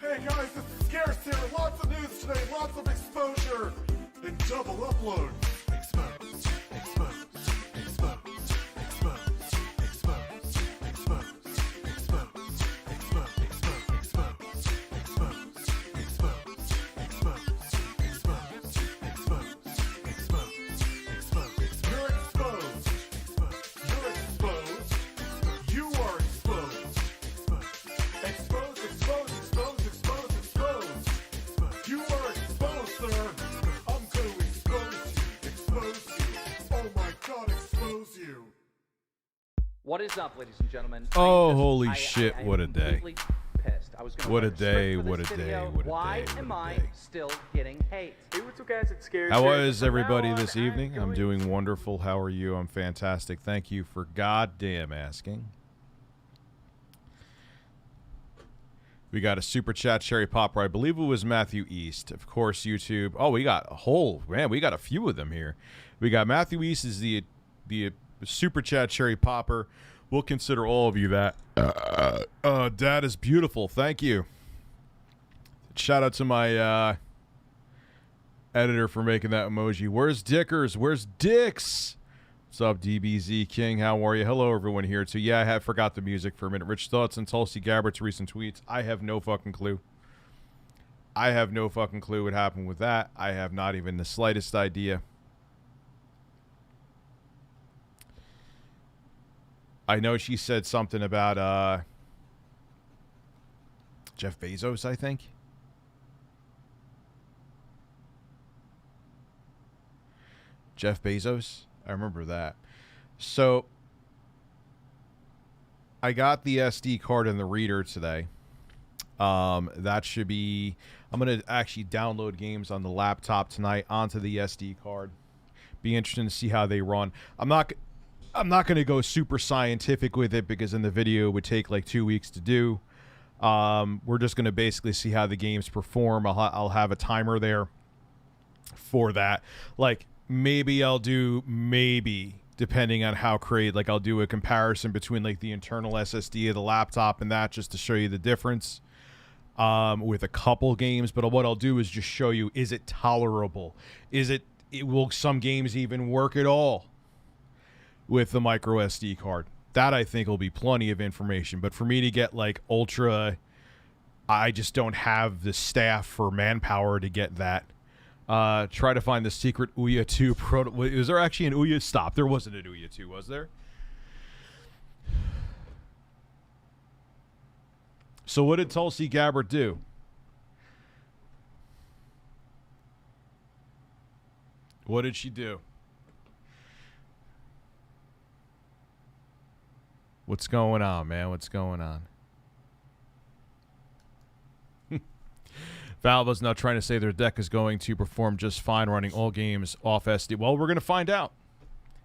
Hey guys, this is Scarce here. Lots of news today, lots of exposure, and double upload. Exposed, exposed, exposed, exposed, exposed, exposed, exposed, exposed, exposed, exposed, exposed, exposed, exposed, exposed, exposed. You're exposed. You're exposed. You are exposed. Exposed, exposed, exposed, exposed, exposed. You are exposed, sir. I'm going to expose you. Expose you. Oh my God, expose you. What is up, ladies and gentlemen? Oh, holy shit, what a day. completely Pissed. I was gonna What a write script day, for what this a day, video. what a Why day, am what a I day. still getting hate? Hey, what's up, guys? It's Scared. How Scared. is From everybody now on, this evening? I'm going- doing wonderful. How are you? I'm fantastic. Thank you for goddamn asking. We got a super chat cherry popper. I believe it was Matthew East. Of course, YouTube. Oh, we got a whole man. We got a few of them here. We got Matthew East is the super chat cherry popper. We'll consider all of you that. Dad is beautiful. Thank you. Shout out to my editor for making that emoji. Where's Dickers? Where's Dix? What's up, DBZ King? How are you? Hello, everyone here, too. Yeah, I had forgot the music for a minute. Rich thoughts on Tulsi Gabbard's recent tweets. I have no fucking clue. I have no fucking clue what happened with that. I have not even the slightest idea. I know she said something about Jeff Bezos, I think. Jeff Bezos. I remember that. So I got the SD card and the reader today. That should be... I'm going to actually download games on the laptop tonight onto the SD card. Be interesting to see how they run. I'm not going to go super scientific with it because in the video it would take like 2 weeks to do. We're just going to basically see how the games perform. I'll have a timer there for that. Like, maybe I'll do, depending on how like I'll do a comparison between like the internal SSD of the laptop and that just to show you the difference with a couple games. But what I'll do is just show you, is it tolerable? Will some games even work at all with the micro SD card? That I think will be plenty of information. But for me to get like ultra, I just don't have the staff for manpower to get that. Try to find the secret Ouya 2 proto. Is there actually an Ouya? Stop. There wasn't an Ouya 2, was there? So what did Tulsi Gabbard do? What did she do? What's going on, man? What's going on? Valve is now trying to say their deck is going to perform just fine running all games off SD. Well, we're going to find out.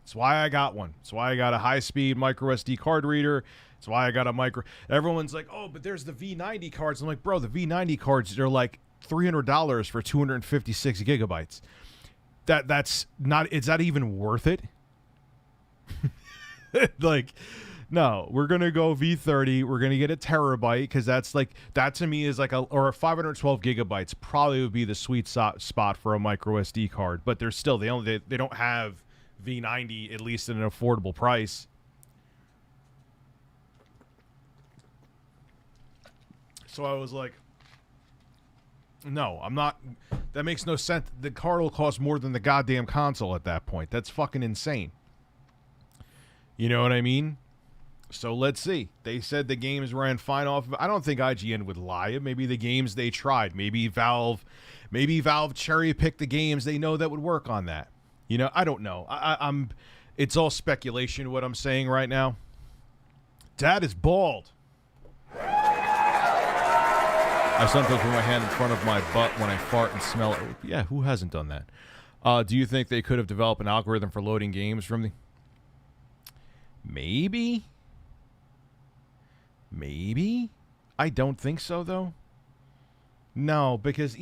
That's why I got one. That's why I got a high-speed micro SD card reader. That's why I got a micro... Everyone's like, oh, but there's the V90 cards. I'm like, bro, the V90 cards, they're like $300 for 256 gigabytes. That's not... Is that even worth it? Like... No, we're going to go V30. We're going to get a terabyte because that's like, that to me is like or a 512 gigabytes probably would be the sweet spot for a micro SD card. But they're still, they don't have V90, at least at an affordable price. So I was like, no, I'm not, that makes no sense. The card will cost more than the goddamn console at that point. That's fucking insane. You know what I mean? So let's see. They said the games ran fine off of... I don't think IGN would lie. Maybe the games they tried. Maybe Valve cherry-picked the games they know that would work on that. You know, I don't know. I'm... It's all speculation what I'm saying right now. Dad is bald. I sometimes put my hand in front of my butt when I fart and smell it. Yeah, who hasn't done that? Do you think they could have developed an algorithm for loading games from the... Maybe? Maybe? I don't think so, though. No, because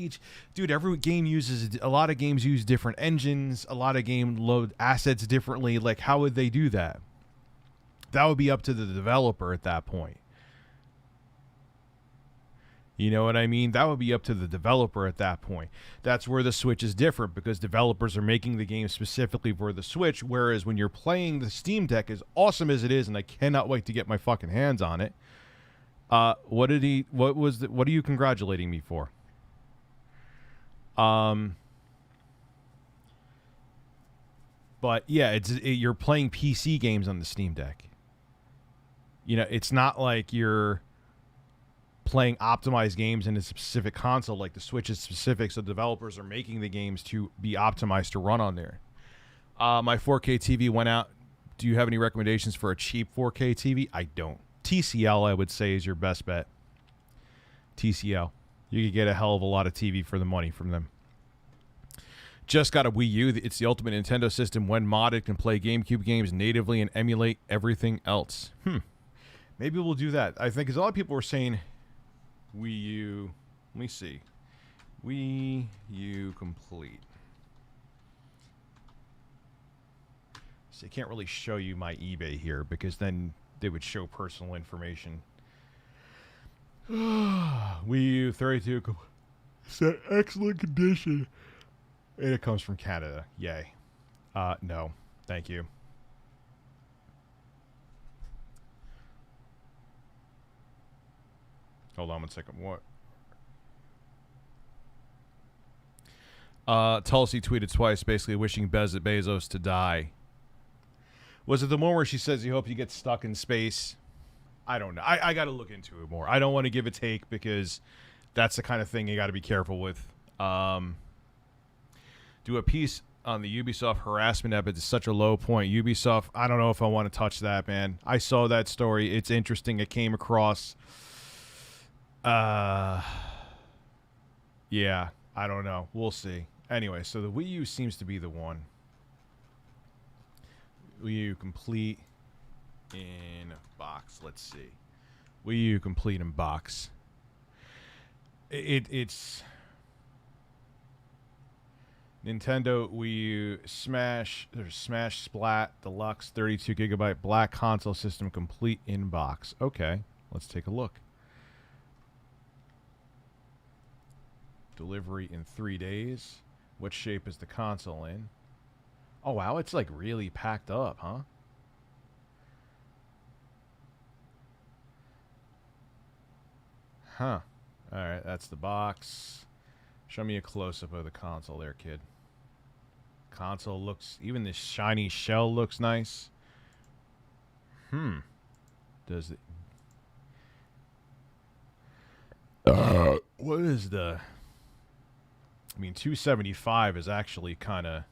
every game uses, a lot of games use different engines. A lot of game load assets differently. Like, how would they do that? That would be up to the developer at that point. You know what I mean? That would be up to the developer at that point. That's where the Switch is different because developers are making the game specifically for the Switch, whereas when you're playing the Steam Deck, as awesome as it is, and I cannot wait to get my fucking hands on it. What are you congratulating me for? But yeah, you're playing PC games on the Steam Deck. You know, it's not like you're playing optimized games in a specific console like the Switch is specific, so developers are making the games to be optimized to run on there. My 4K TV went out. Do you have any recommendations for a cheap 4K TV? I don't. TCL, I would say, is your best bet. TCL. You could get a hell of a lot of TV for the money from them. Just got a Wii U. It's the ultimate Nintendo system. When modded, can play GameCube games natively and emulate everything else. Maybe we'll do that. I think because a lot of people were saying Wii U. Let me see. Wii U complete. See, I can't really show you my eBay here because then they would show personal information. Wii U 32 set excellent condition. And it comes from Canada. Yay. No. Thank you. Hold on one second. What? Tulsi tweeted twice, basically wishing Bezos to die. Was it the one where she says, "You hope you get stuck in space"? I don't know. I got to look into it more. I don't want to give a take because that's the kind of thing you got to be careful with. Do a piece on the Ubisoft harassment app. It's such a low point. Ubisoft, I don't know if I want to touch that, man. I saw that story. It's interesting. It came across. Yeah, I don't know. We'll see. Anyway, so the Wii U seems to be the one. Wii U complete in box. Let's see. Wii U complete in box. It's Nintendo Wii U Smash. There's Smash Splat Deluxe 32 gigabyte black console system complete in box. Okay, let's take a look. Delivery in 3 days. What shape is the console in? Oh wow, it's like really packed up, huh? Huh. Alright, that's the box. Show me a close-up of the console there, kid. Console looks... Even this shiny shell looks nice. Does it... what is the... I mean, $275 is actually kind of...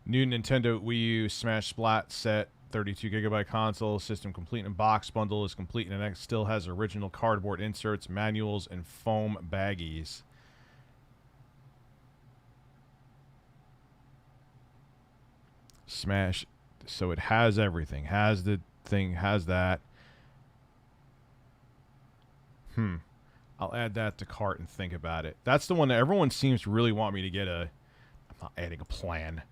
New Nintendo Wii U Smash Splat set, 32 gigabyte console, system complete and box bundle is complete and it still has original cardboard inserts, manuals, and foam baggies. Smash, so it has everything. Has the thing, has that. I'll add that to cart and think about it. That's the one that everyone seems to really want me to get a... I'm not adding a plan.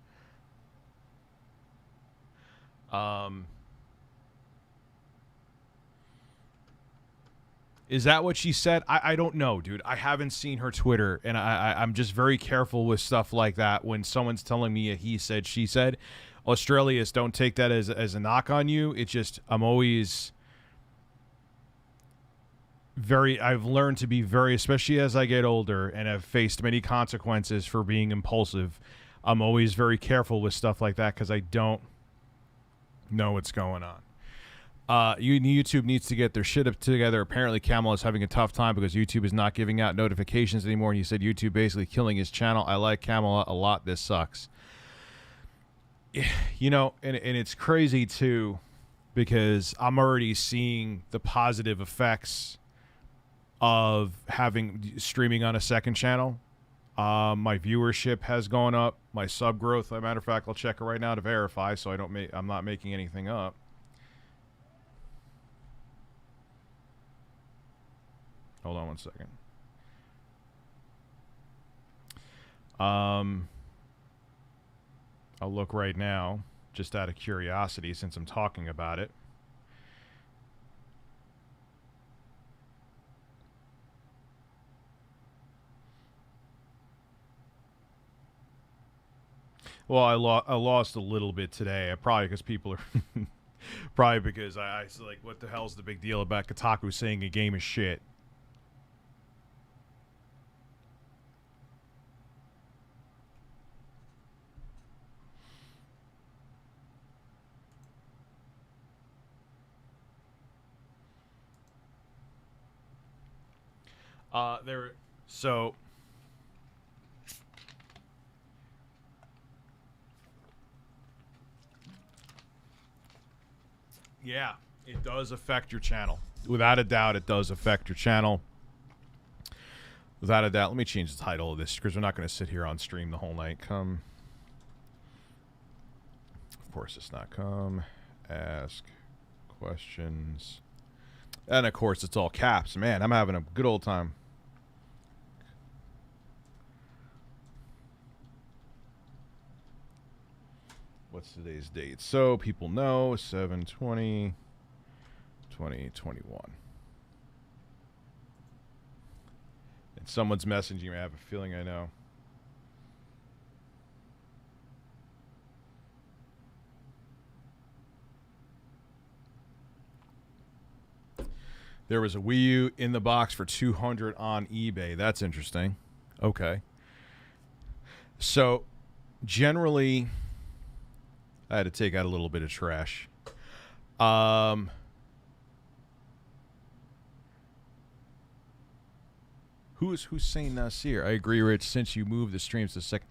Is that what she said? I don't know, dude. I haven't seen her Twitter, and I'm just very careful with stuff like that when someone's telling me a he said, she said. Australians, don't take that as a knock on you. It's just, I'm always... I've learned to be very, especially as I get older and have faced many consequences for being impulsive. I'm always very careful with stuff like that because I don't know what's going on. YouTube needs to get their shit up together. Apparently, Camel is having a tough time because YouTube is not giving out notifications anymore. And he said YouTube basically killing his channel. I like Camel a lot. This sucks. You know, and it's crazy too because I'm already seeing the positive effects of having streaming on a second channel. My viewership has gone up. My sub growth, as a matter of fact, I'll check it right now to verify so I'm not making anything up. Hold on one second. I'll look right now, just out of curiosity, since I'm talking about it. Well, I lost a little bit today. Probably because people are probably because I like, what the hell's the big deal about Kotaku saying a game is shit? So yeah, it does affect your channel. Without a doubt, it does affect your channel. Without a doubt. Let me change the title of this because we're not going to sit here on stream the whole night. Come. Of course, it's not come. Ask questions. And of course, it's all caps. Man, I'm having a good old time. What's today's date? So people know 7/20/2021. And someone's messaging me. I have a feeling I know. There was a Wii U in the box for $200 on eBay. That's interesting. Okay. So generally, I had to take out a little bit of trash. Who's Hussein Nasir? I agree, Rich. Since you moved the streams to second.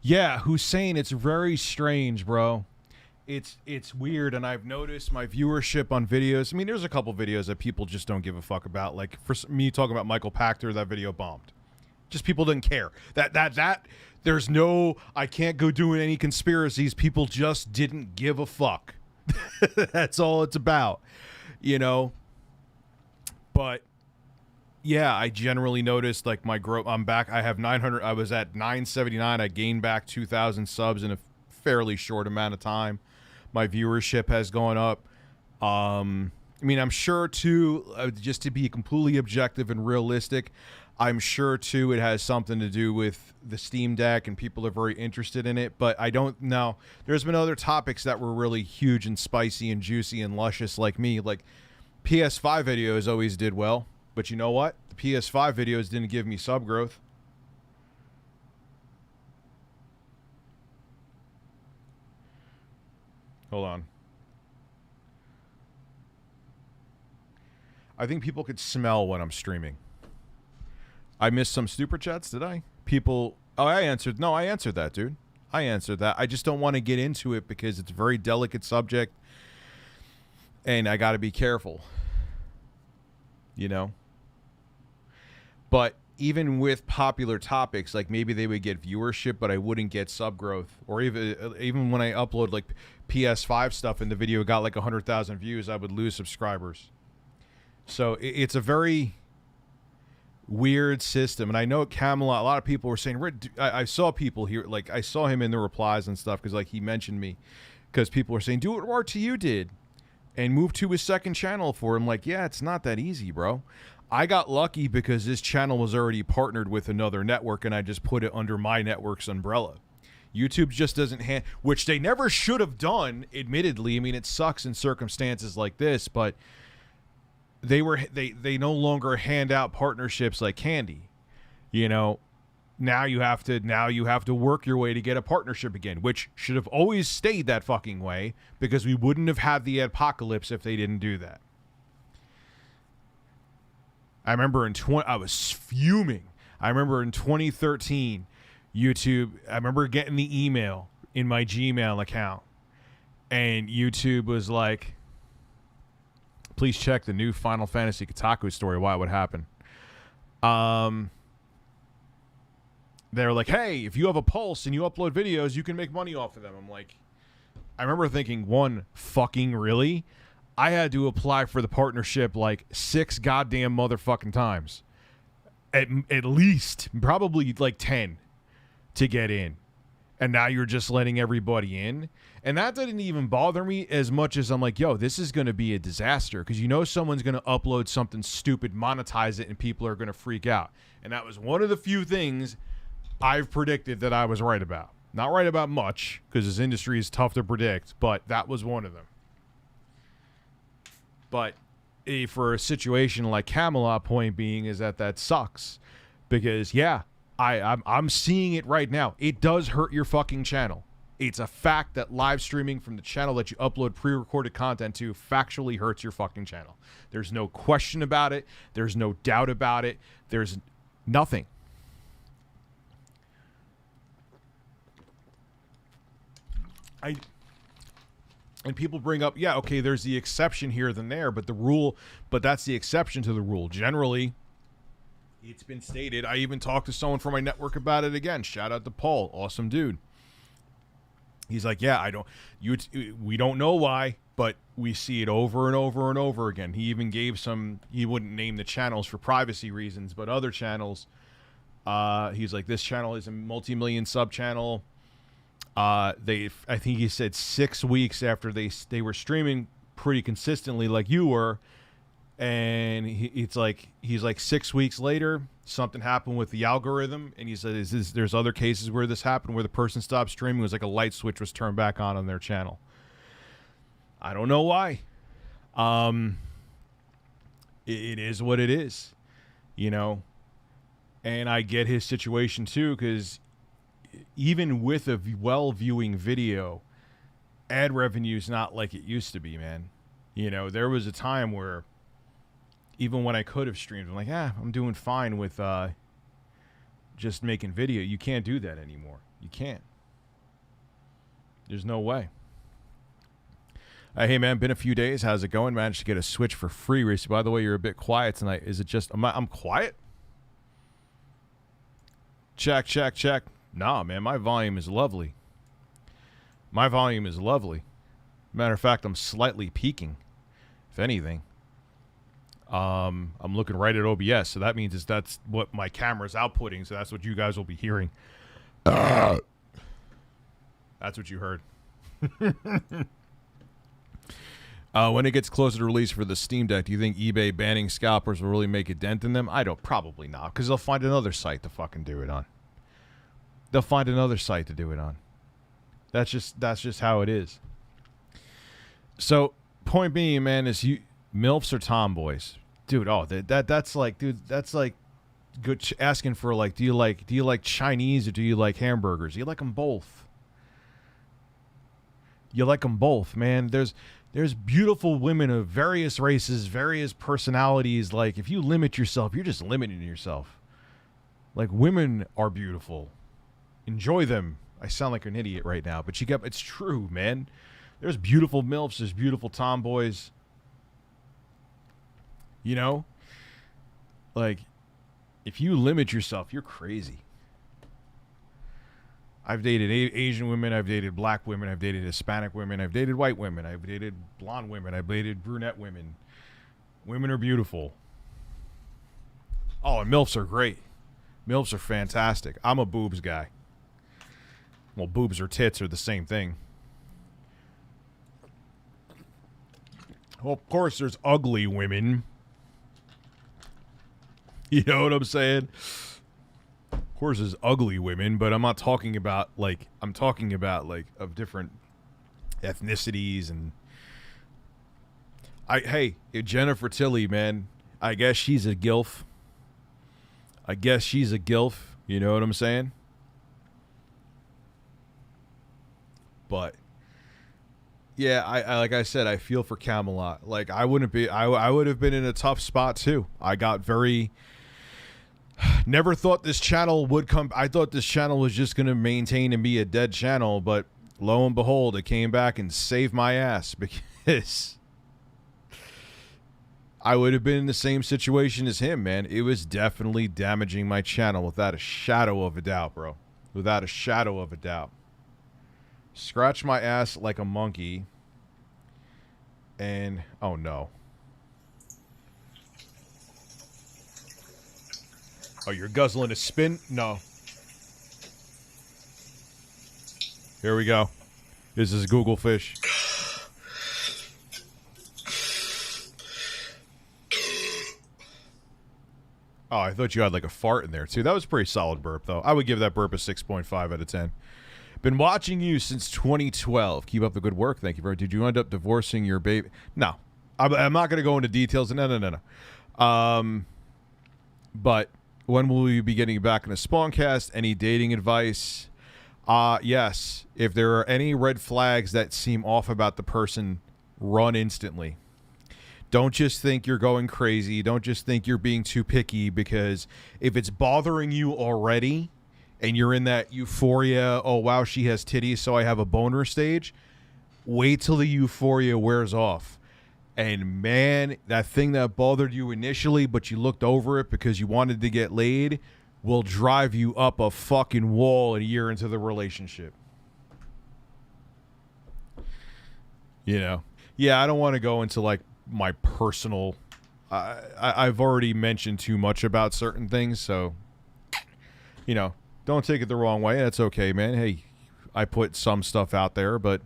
Yeah, Hussein, it's very strange, bro. It's weird, and I've noticed my viewership on videos. I mean, there's a couple videos that people just don't give a fuck about. Like for me talking about Michael Pachter, that video bombed. Just people didn't care. That there's no, I can't go doing any conspiracies. People just didn't give a fuck. That's all it's about, you know. But yeah, I generally noticed like my growth. I'm back. I have 900. I was at 979. I gained back 2,000 subs in a fairly short amount of time. My viewership has gone up. I mean, I'm sure too, just to be completely objective and realistic, I'm sure too it has something to do with the Steam Deck and people are very interested in it, but I don't know. There's been other topics that were really huge and spicy and juicy and luscious like me. Like PS5 videos always did well, but you know what? The PS5 videos didn't give me sub growth. Hold on. I think people could smell when I'm streaming. I missed some super chats, did I? People... Oh, I answered. No, I answered that, dude. I answered that. I just don't want to get into it because it's a very delicate subject. And I got to be careful. You know? But even with popular topics, like maybe they would get viewership, but I wouldn't get sub growth. Or even when I upload like PS5 stuff and the video got like 100,000 views, I would lose subscribers. So it's a very weird system. And I know at Camelot, a lot of people were saying, I saw people here, like I saw him in the replies and stuff because like he mentioned me because people were saying, do what RTU did and move to his second channel for him. Like, yeah, it's not that easy, bro. I got lucky because this channel was already partnered with another network and I just put it under my network's umbrella. YouTube just doesn't which they never should have done, admittedly. I mean, it sucks in circumstances like this, but they no longer hand out partnerships like candy. You know, now you have to work your way to get a partnership again, which should have always stayed that fucking way because we wouldn't have had the apocalypse if they didn't do that. I remember I was fuming. I remember in 2013, YouTube, I remember getting the email in my Gmail account and YouTube was like, please check the new Final Fantasy Kotaku story, why it would happen. They're like, hey, if you have a pulse and you upload videos, you can make money off of them. I'm like, I remember thinking, one, fucking really? I had to apply for the partnership like 6 goddamn motherfucking times. At least, probably like 10 to get in. And now you're just letting everybody in. And that didn't even bother me as much as I'm like, yo, this is going to be a disaster. Because you know someone's going to upload something stupid, monetize it, and people are going to freak out. And that was one of the few things I've predicted that I was right about. Not right about much, because this industry is tough to predict, but that was one of them. But for a situation like Camelot, point being is that sucks. Because, yeah, I'm seeing it right now. It does hurt your fucking channel. It's a fact that live streaming from the channel that you upload pre-recorded content to factually hurts your fucking channel. There's no question about it. There's no doubt about it. There's nothing. And people bring up, yeah, okay, there's the exception here than there, but that's the exception to the rule. Generally, it's been stated. I even talked to someone from my network about it again. Shout out to Paul, awesome dude. He's like, yeah, we don't know why, but we see it over and over and over again. He even gave he wouldn't name the channels for privacy reasons, but other channels, he's like, this channel is a multi-million sub channel. I think he said 6 weeks after they were streaming pretty consistently like you were, and he's like 6 weeks later something happened with the algorithm, and he said there's other cases where this happened where the person stopped streaming. It was like a light switch was turned back on their channel. I don't know why. It is what it is, you know, and I get his situation too, because even with a well-viewing video, ad revenue is not like it used to be, man. You know, there was a time where even when I could have streamed, I'm like, I'm doing fine with just making video. You can't do that anymore. You can't. There's no way. Hey, man, been a few days. How's it going? Managed to get a Switch for free recently. By the way, you're a bit quiet tonight. Is it just, I'm quiet? Check. Nah, man, my volume is lovely. My volume is lovely. Matter of fact, I'm slightly peaking, if anything. I'm looking right at OBS, so that means that's what my camera's outputting, so that's what you guys will be hearing. That's what you heard. When it gets closer to release for the Steam Deck, do you think eBay banning scalpers will really make a dent in them? Probably not, because they'll find another site to fucking do it on. They'll find another site to do it on. That's just how it is. So, point being, man, is MILFs or tomboys, dude. Oh, that's like good asking for, like, do you like Chinese or do you like hamburgers? You like them both. You like them both, man. There's beautiful women of various races, various personalities. Like, if you limit yourself, you're just limiting yourself. Like, women are beautiful. Enjoy them. I sound like an idiot right now, but it's true, man. There's beautiful MILFs, there's beautiful tomboys. You know? Like, if you limit yourself, you're crazy. I've dated Asian women, I've dated black women, I've dated Hispanic women, I've dated white women, I've dated blonde women, I've dated brunette women. Women are beautiful. Oh, and MILFs are great. MILFs are fantastic. I'm a boobs guy. Well, boobs or tits are the same thing. Well, of course, there's ugly women. You know what I'm saying? Of course, there's ugly women, but I'm not talking about, like, of different ethnicities and... Hey, Jennifer Tilly, man, I guess she's a GILF. You know what I'm saying? But yeah, I like I said, I feel for Camelot. Like, I would have been in a tough spot too. I got never thought this channel would come. I thought this channel was just going to maintain and be a dead channel, but lo and behold, it came back and saved my ass, because I would have been in the same situation as him, man. It was definitely damaging my channel without a shadow of a doubt, bro. Without a shadow of a doubt. Scratch my ass like a monkey. And, oh no. Oh, you're guzzling a spin? No. Here we go. This is Google Fish. Oh, I thought you had like a fart in there too. That was a pretty solid burp though. I would give that burp a 6.5 out of 10. Been watching you since 2012. Keep up the good work. Thank you very much. Did you end up divorcing your baby? No. I'm not going to go into details. No. But when will you be getting back in a Spawncast? Any dating advice? Yes. If there are any red flags that seem off about the person, run instantly. Don't just think you're going crazy. Don't just think you're being too picky, because if it's bothering you already and you're in that euphoria, oh, wow, she has titties, so I have a boner stage, wait till the euphoria wears off. And, man, that thing that bothered you initially, but you looked over it because you wanted to get laid, will drive you up a fucking wall a year into the relationship. You know? Yeah, I don't want to go into, like, my personal... I've already mentioned too much about certain things, so, you know, don't take it the wrong way. That's okay, man. Hey, I put some stuff out there, but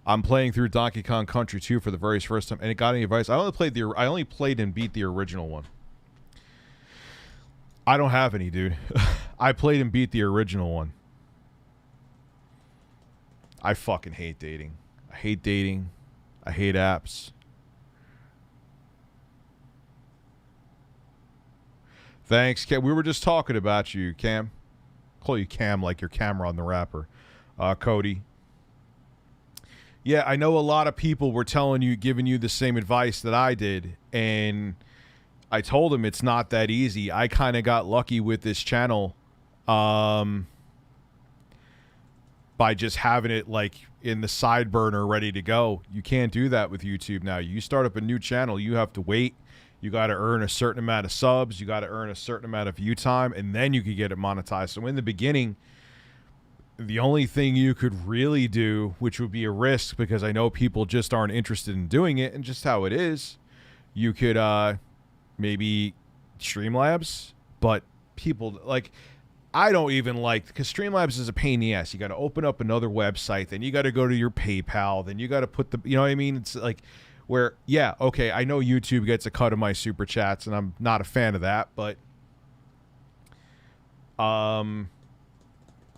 I'm playing through Donkey Kong Country 2 for the very first time. And it got any advice? I only played and beat the original one. I don't have any, dude. I played and beat the original one. I fucking hate dating. I hate dating. I hate apps. Thanks, Cam. We were just talking about you, Cam. Call you Cam like your camera on the rapper. Cody. Yeah, I know a lot of people were giving you the same advice that I did, and I told them it's not that easy. I kind of got lucky with this channel by just having it like in the side burner ready to go. You can't do that with YouTube now. You start up a new channel, you have to wait. You got to earn a certain amount of subs. You got to earn a certain amount of view time, and then you could get it monetized. So in the beginning, the only thing you could really do, which would be a risk because I know people just aren't interested in doing it and just how it is, you could maybe Streamlabs, but people like... I don't even like, because Streamlabs is a pain in the ass. You got to open up another website, then you got to go to your PayPal, then you got to put the, you know what I mean? It's like where, yeah, okay, I know YouTube gets a cut of my super chats, and I'm not a fan of that, but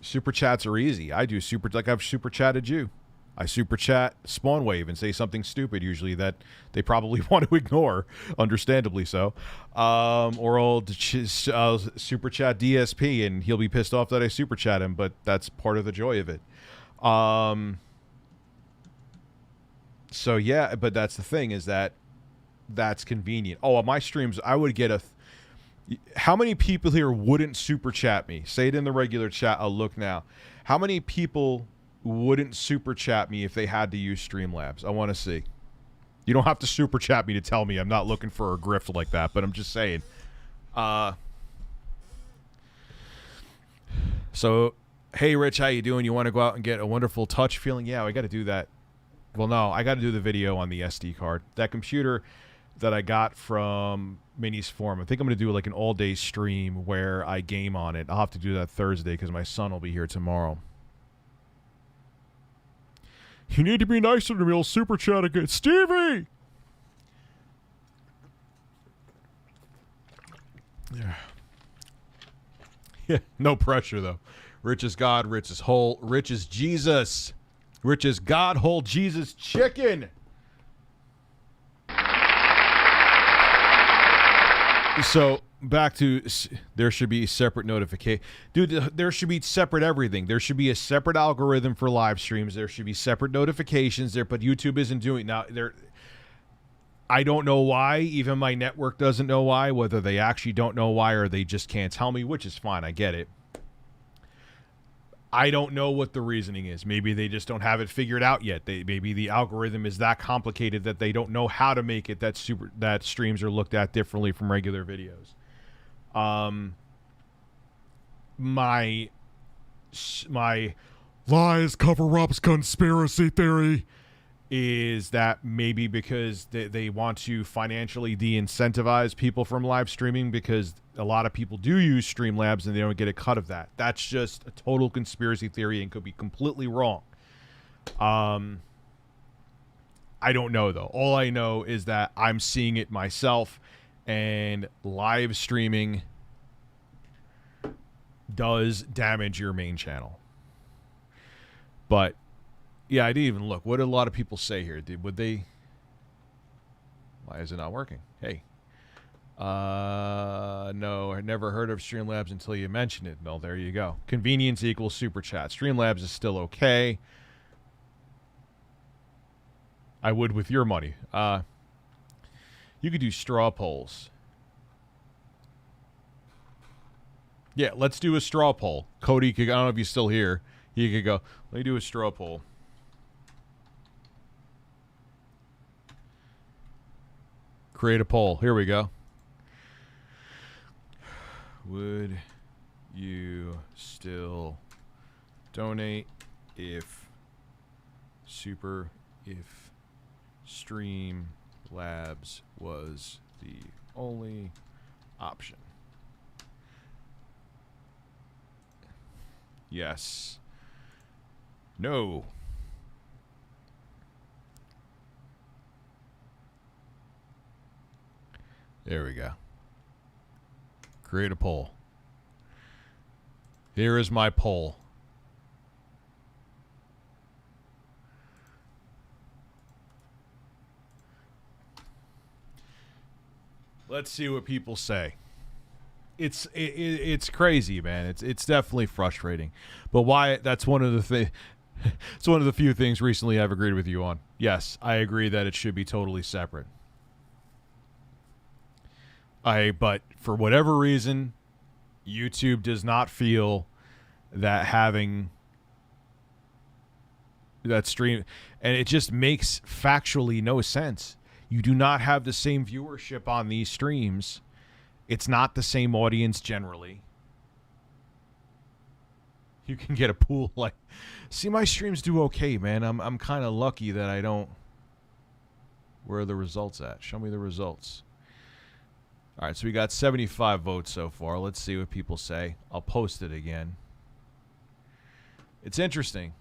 super chats are easy. I do I've super chatted you. I super chat Spawnwave and say something stupid, usually that they probably want to ignore, understandably so. Or I'll super chat DSP and he'll be pissed off that I super chat him, but that's part of the joy of it. So yeah, but that's the thing, is that's convenient. Oh, on my streams, I would get how many people here wouldn't super chat me? Say it in the regular chat. I'll look now. How many people wouldn't super chat me if they had to use Streamlabs? I want to see. You don't have to super chat me to tell me. I'm not looking for a grift like that, but I'm just saying. So, hey, Rich, how you doing? You want to go out and get a wonderful touch feeling? Yeah, I got to do that. Well, no, I got to do the video on the SD card. That computer that I got from Mini's Forum, I think I'm going to do like an all-day stream where I game on it. I'll have to do that Thursday because my son will be here tomorrow. You need to be nicer to me. I'll super chat again. Stevie! Yeah, no pressure, though. Rich is God, rich is whole, rich is Jesus. Rich is God, whole Jesus chicken. So, back to, there should be separate notification. Dude, there should be separate everything. There should be a separate algorithm for live streams. There should be separate notifications there, but YouTube isn't doing now. I don't know why. Even my network doesn't know why, whether they actually don't know why or they just can't tell me, which is fine. I get it. I don't know what the reasoning is. Maybe they just don't have it figured out yet. Maybe the algorithm is that complicated that they don't know how to make it that streams are looked at differently from regular videos. My lies, cover-ups, conspiracy theory is that maybe because they want to financially de-incentivize people from live streaming, because a lot of people do use Streamlabs and they don't get a cut of that. That's just a total conspiracy theory and could be completely wrong. I don't know, though. All I know is that I'm seeing it myself, and live streaming does damage your main channel. But yeah, I didn't even look. What did a lot of people say here? Would they? Why is it not working? Hey. No, I never heard of Streamlabs until you mentioned it. Well, there you go. Convenience equals super chat. Streamlabs is still okay. I would with your money. You could do straw polls. Yeah, let's do a straw poll. Cody, I don't know if he's still here. He could go, let me do a straw poll. Create a poll. Here we go. Would you still donate if Streamlabs was the only option? Yes. No. There we go. Create a poll. Here is my poll. Let's see what people say. It's crazy, man. It's definitely frustrating. But why? That's one of the it's one of the few things recently I've agreed with you on. Yes, I agree that it should be totally separate. But for whatever reason, YouTube does not feel that having that stream, and it just makes factually no sense. You do not have the same viewership on these streams. It's not the same audience generally. You can get a pool like, see, my streams do okay, man. I'm kind of lucky that I don't. Where are the results at? Show me the results. All right, so we got 75 votes so far. Let's see what people say. I'll post it again. It's interesting.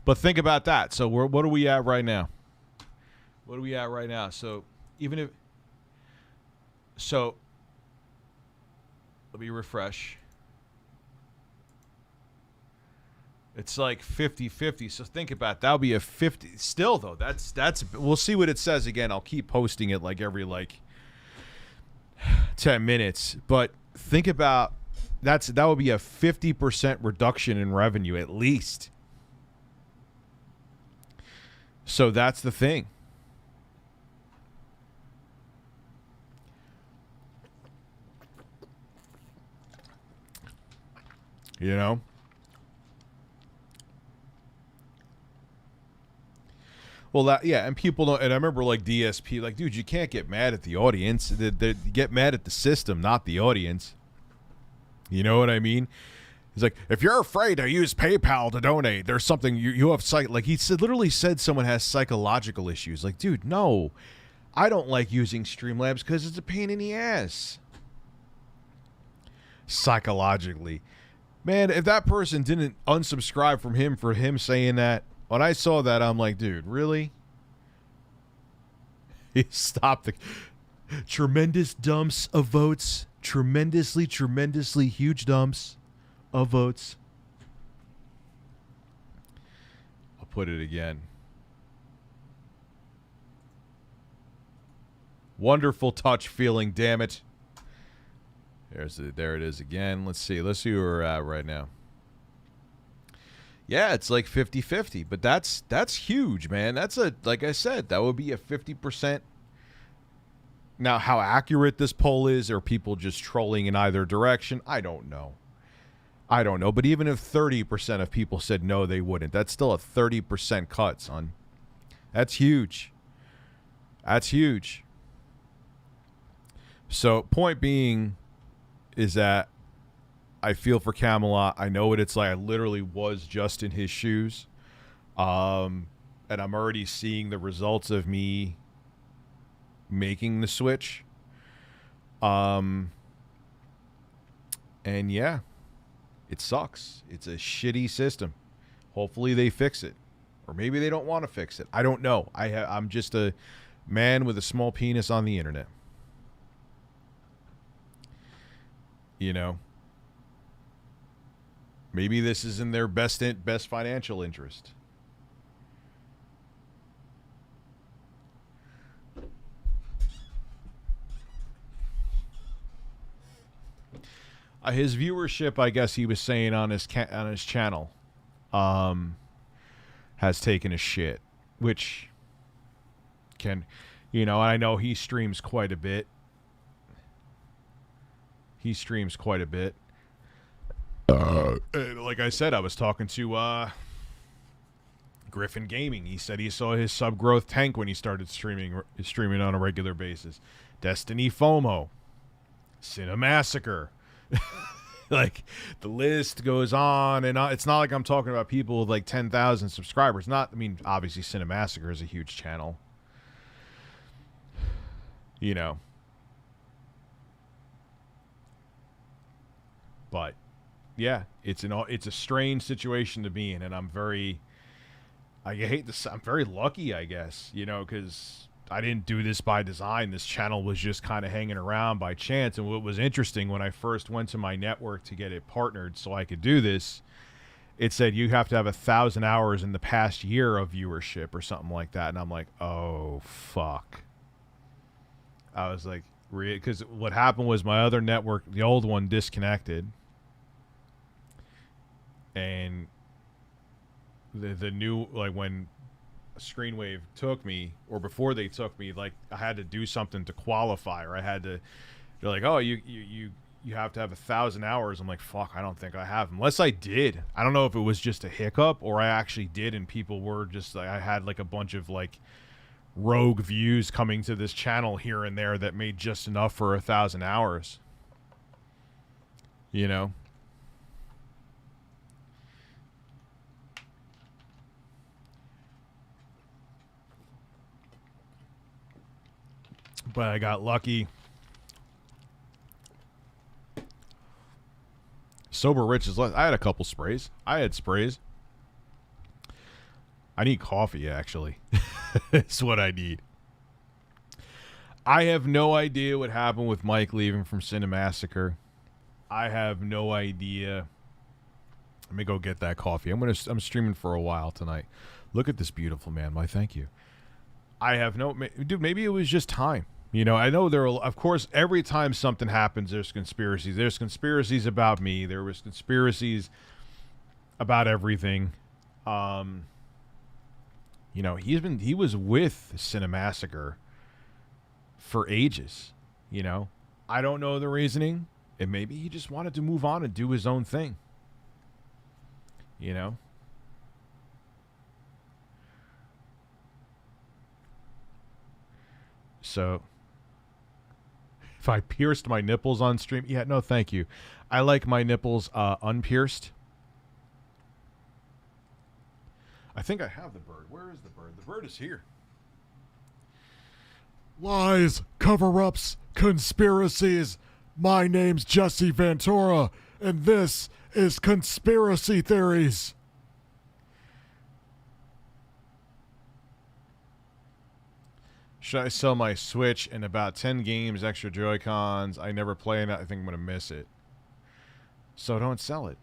But think about that. So what are we at right now? What are we at right now? So even if... So let me refresh. It's like 50-50. So think about that. That'll be a 50. Still, though, that's we'll see what it says again. I'll keep posting it like every 10 minutes. But think about that would be a 50% reduction in revenue at least. So that's the thing. You know? Well, that, yeah, and people don't, and I remember like DSP, like, dude, you can't get mad at the audience. They get mad at the system, not the audience. You know what I mean? He's like, if you're afraid to use PayPal to donate, there's something you have like he said, literally said someone has psychological issues. Like, dude, no, I don't like using Streamlabs because it's a pain in the ass. Psychologically. Man, if that person didn't unsubscribe from him for him saying that, when I saw that, I'm like, dude, really? He stopped the tremendous dumps of votes. Tremendously huge dumps of votes. I'll put it again. Wonderful touch feeling, damn it. There it is again. Let's see where we're at right now. Yeah, it's like 50-50, but that's huge, man. That's like I said, that would be a 50%. Now, how accurate this poll is, or people just trolling in either direction, I don't know. But even if 30% of people said no, they wouldn't. That's still a 30% cut, son. That's huge. That's huge. So, point being is that I feel for Camelot. I know what it's like. I literally was just in his shoes. And I'm already seeing the results of me making the switch. And yeah, it sucks. It's a shitty system. Hopefully they fix it. Or maybe they don't want to fix it. I don't know. I'm just a man with a small penis on the internet. You know, maybe this is in their best financial interest. His viewership, I guess he was saying on his channel, has taken a shit, which can, you know, I know he streams quite a bit. And like I said, I was talking to Griffin Gaming. He said he saw his sub growth tank when he started streaming on a regular basis. Destiny FOMO, Cinemassacre. Like, the list goes on and on. It's not like I'm talking about people with like 10,000 subscribers. I mean, obviously Cinemassacre is a huge channel. You know. But yeah, it's a strange situation to be in, and I'm very lucky, I guess, you know, because I didn't do this by design. This channel was just kind of hanging around by chance. And what was interesting, when I first went to my network to get it partnered so I could do this, it said you have to have 1,000 hours in the past year of viewership or something like that. And I'm like, oh, fuck. I was like, because what happened was my other network, the old one, disconnected. And the new, like, when Screenwave took me, or before they took me, like, I had to do something to qualify, or I had to, they're like, oh, you have to have 1,000 hours. I'm like, fuck, I don't think I have, unless I did. I don't know if it was just a hiccup or I actually did, and people were just like, I had like a bunch of like rogue views coming to this channel here and there that made just enough for 1,000 hours, you know. But I got lucky. Sober Rich is less. I had a couple sprays. I had sprays. I need coffee, actually. It's what I need. I have no idea what happened with Mike leaving from Cinemassacre. I have no idea. Let me go get that coffee. I'm streaming for a while tonight. Look at this beautiful man. Why, thank you. I have no... Dude, maybe it was just time. You know, I know there are, of course, every time something happens, there's conspiracies. There's conspiracies about me. There was conspiracies about everything. You know, he was with Cinemassacre for ages. You know, I don't know the reasoning. And maybe he just wanted to move on and do his own thing. You know? So... if I pierced my nipples on stream, yeah, no, thank you. I like my nipples unpierced. I think I have the bird. Where is the bird? The bird is here. Lies, cover-ups, conspiracies. My name's Jesse Ventura, and this is Conspiracy Theories. Should I sell my Switch and about 10 games, extra Joy-Cons? I never play it. I think I'm going to miss it. So don't sell it.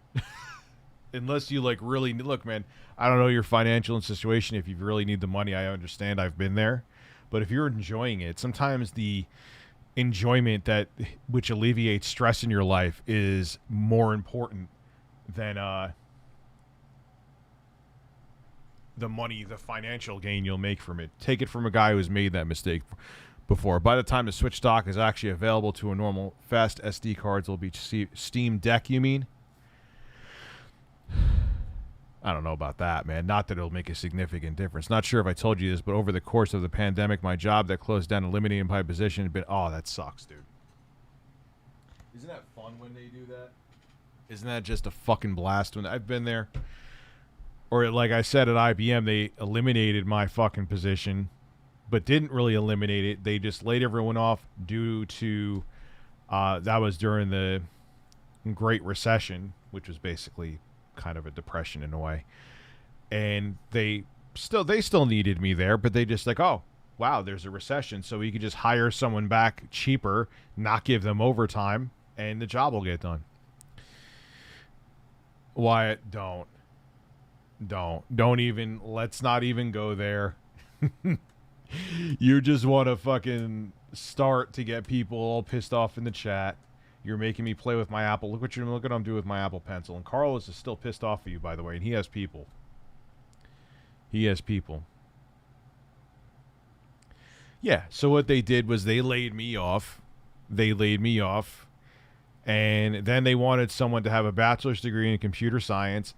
Unless you, like, really... Look, man, I don't know your financial situation. If you really need the money, I understand. I've been there. But if you're enjoying it, sometimes the enjoyment which alleviates stress in your life is more important than the money, the financial gain you'll make from it. Take it from a guy who's made that mistake before. By the time the Switch dock is actually available to a normal fast SD cards, will be Steam Deck, you mean? I don't know about that, man. Not that it'll make a significant difference. Not sure if I told you this, but over the course of the pandemic, my job that closed down, eliminating my position, had been... Oh, that sucks, dude. Isn't that fun when they do that? Isn't that just a fucking blast? When I've been there. Or like I said at IBM, they eliminated my fucking position, but didn't really eliminate it. They just laid everyone off due to... that was during the Great Recession, which was basically... kind of a depression in a way, and they still needed me there, but they just like, oh wow, there's a recession, so we could just hire someone back cheaper, not give them overtime, and the job will get done. Wyatt, don't even, let's not even go there. You just want to fucking start to get people all pissed off in the chat. You're making me play with my Apple. Look what I'm doing with my Apple Pencil. And Carlos is still pissed off at you, by the way, and he has people. Yeah, so what they did was they laid me off. And then they wanted someone to have a bachelor's degree in computer science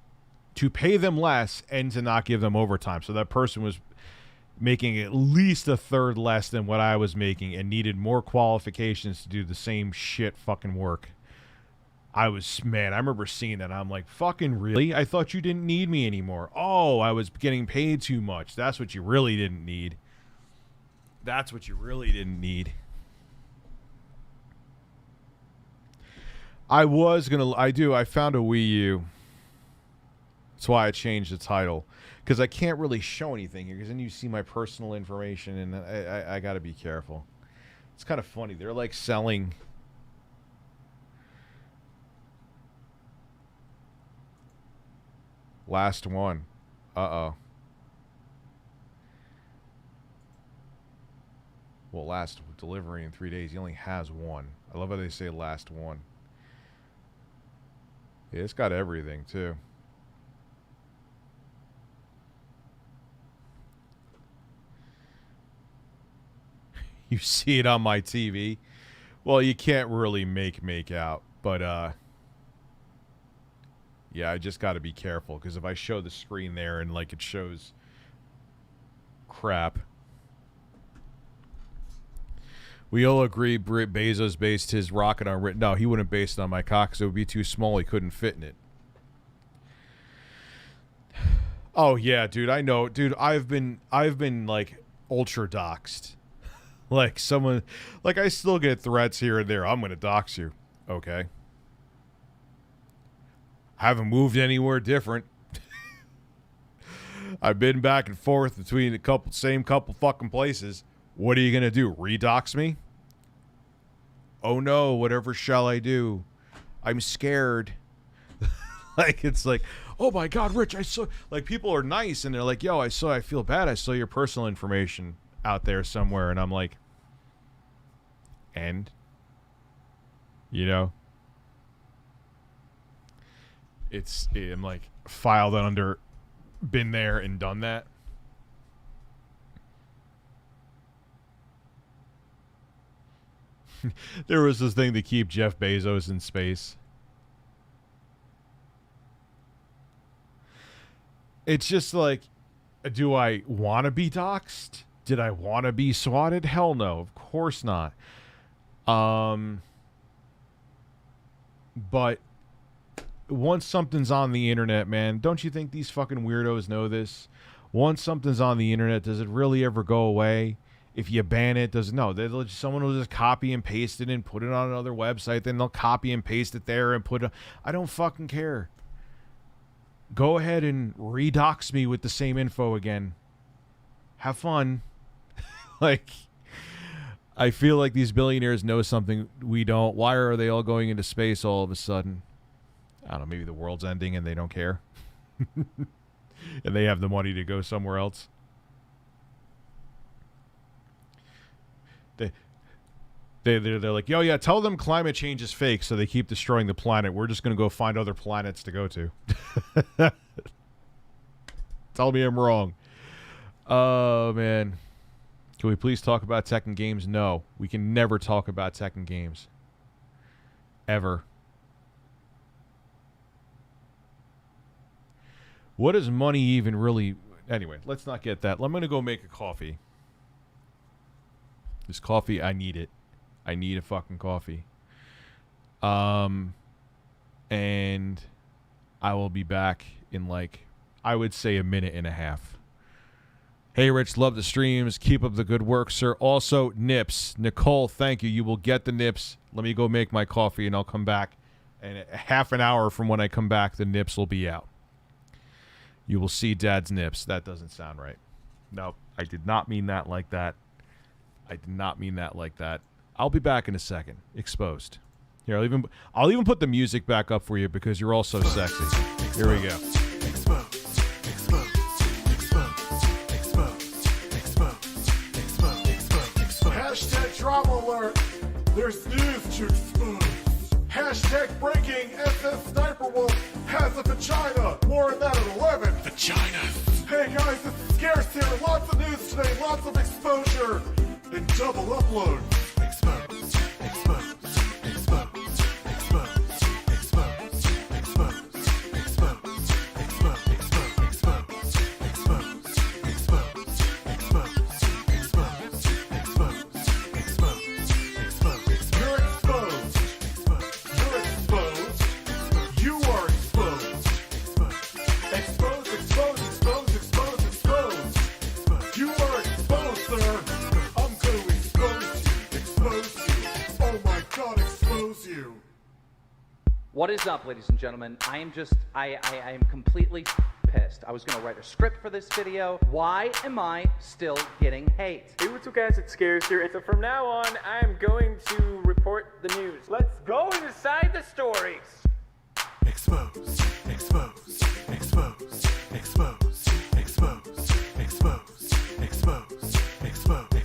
to pay them less and to not give them overtime. So that person was making at least a third less than what I was making and needed more qualifications to do the same shit fucking work. I remember seeing that. I'm like, fucking really? I thought you didn't need me anymore. Oh, I was getting paid too much. That's what you really didn't need. I found a Wii U. That's why I changed the title. Because I can't really show anything here. Because then you see my personal information. And I got to be careful. It's kind of funny. They're like selling... Last one. Uh-oh. Well, last delivery in 3 days. He only has one. I love how they say last one. Yeah, it's got everything, too. You see it on my TV. Well, you can't really make out, but yeah, I just got to be careful because if I show the screen there and like it shows crap. We all agree Bezos based his rocket on... No, he wouldn't base it on my cock because it would be too small. He couldn't fit in it. Oh, yeah, dude. I know. Dude, I've been like, ultra doxxed. Like, someone... Like, I still get threats here and there. I'm going to dox you. Okay. Haven't moved anywhere different. I've been back and forth between the same couple fucking places. What are you going to do? Redox me? Oh no, whatever shall I do? I'm scared. Like, it's like, oh my God, Rich, I saw... Like, people are nice, and they're like, yo, I feel bad. I saw your personal information out there somewhere. And I'm like, and? You know? I'm like, filed under, been there and done that. There was this thing to keep Jeff Bezos in space. It's just like, do I want to be doxxed? Did I want to be swatted? Hell no, of course not. But once something's on the internet, man, don't you think these fucking weirdos know this? Once something's on the internet, does it really ever go away? If you ban it, someone will just copy and paste it and put it on another website. Then they'll copy and paste it there and put it. I don't fucking care. Go ahead and redox me with the same info again. Have fun. Like, I feel like these billionaires know something we don't. Why are they all going into space all of a sudden? I don't know, maybe the world's ending and they don't care. And they have the money to go somewhere else. They're like, yo, yeah, tell them climate change is fake, so they keep destroying the planet. We're just going to go find other planets to go to. Tell me I'm wrong. Oh, man. Can we please talk about Tekken games? No. We can never talk about Tekken games. Ever. What does money even really... Anyway, let's not get that. I'm going to go make a coffee. This coffee, I need it. I need a fucking coffee. And I will be back in, like, I would say a minute and a half. Hey, Rich, love the streams. Keep up the good work, sir. Also, nips. Nicole, thank you. You will get the nips. Let me go make my coffee, and I'll come back. And half an hour from when I come back, the nips will be out. You will see Dad's nips. That doesn't sound right. Nope. I did not mean that like that. I did not mean that like that. I'll be back in a second. Exposed. Here, I'll even put the music back up for you because you're all so sexy. Here we go. Hashtag drama alert. There's news to expose. Hashtag breaking. SS Sniper Wolf has a vagina. More on that at 11. Vagina. Hey guys, it's Scarce here. Lots of news today. Lots of exposure. And double upload. Expose. Expose. Expose. What is up, ladies and gentlemen? I am completely pissed. I was going to write a script for this video. Why am I still getting hate? Hey, what's up guys, it's Scares here, and so from now on, I'm going to report the news. Let's go inside the stories! Expose, expose, expose, expose, expose, expose, expose, expose, expose, expose,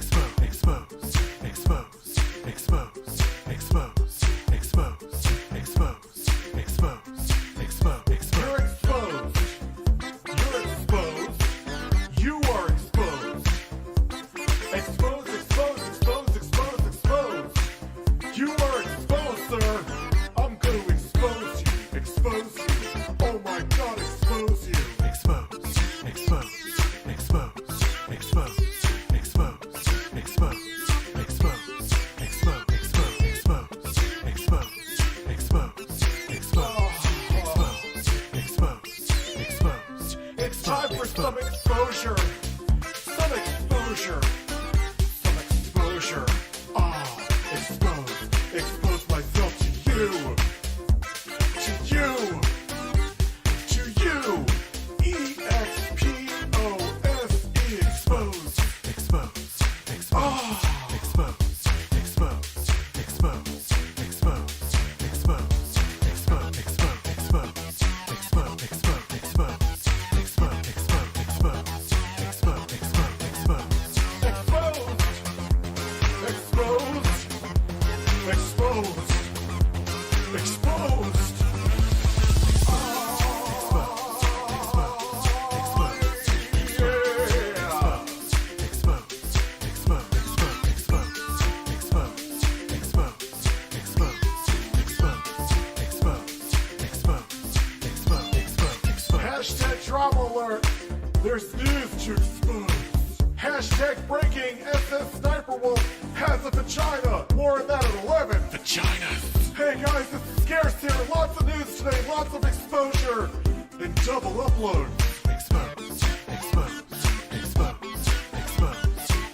expose, expose, expose, expose, expose. You're exposed. You're exposed. You are exposed. Expose, expose, expose, expose, expose. You are exposed, sir. I'm going to expose you. Expose you. Oh my God, expose you. Expose, expose, expose, expose, expose, expose, expose, expose, expose, expose. It's time for some exposure. Some exposure. Some exposure. Ah, expose. Expose myself to you. To you. To you. E-X-P-O-S-E. Expose. Expose. Expose. Ah. Expose. Expose. Expose. Expose. Expose. Expose. Expose. Expose. Expose. Expose. Hashtag drama alert. There's news to expose. Hashtag breaking. SS Sniper Wolf has a vagina. More on that at 11. Vagina. Hey guys, it's Scarce here. Lots of news today. Lots of exposure. And double upload. Expose. Expose. Expose. Expose.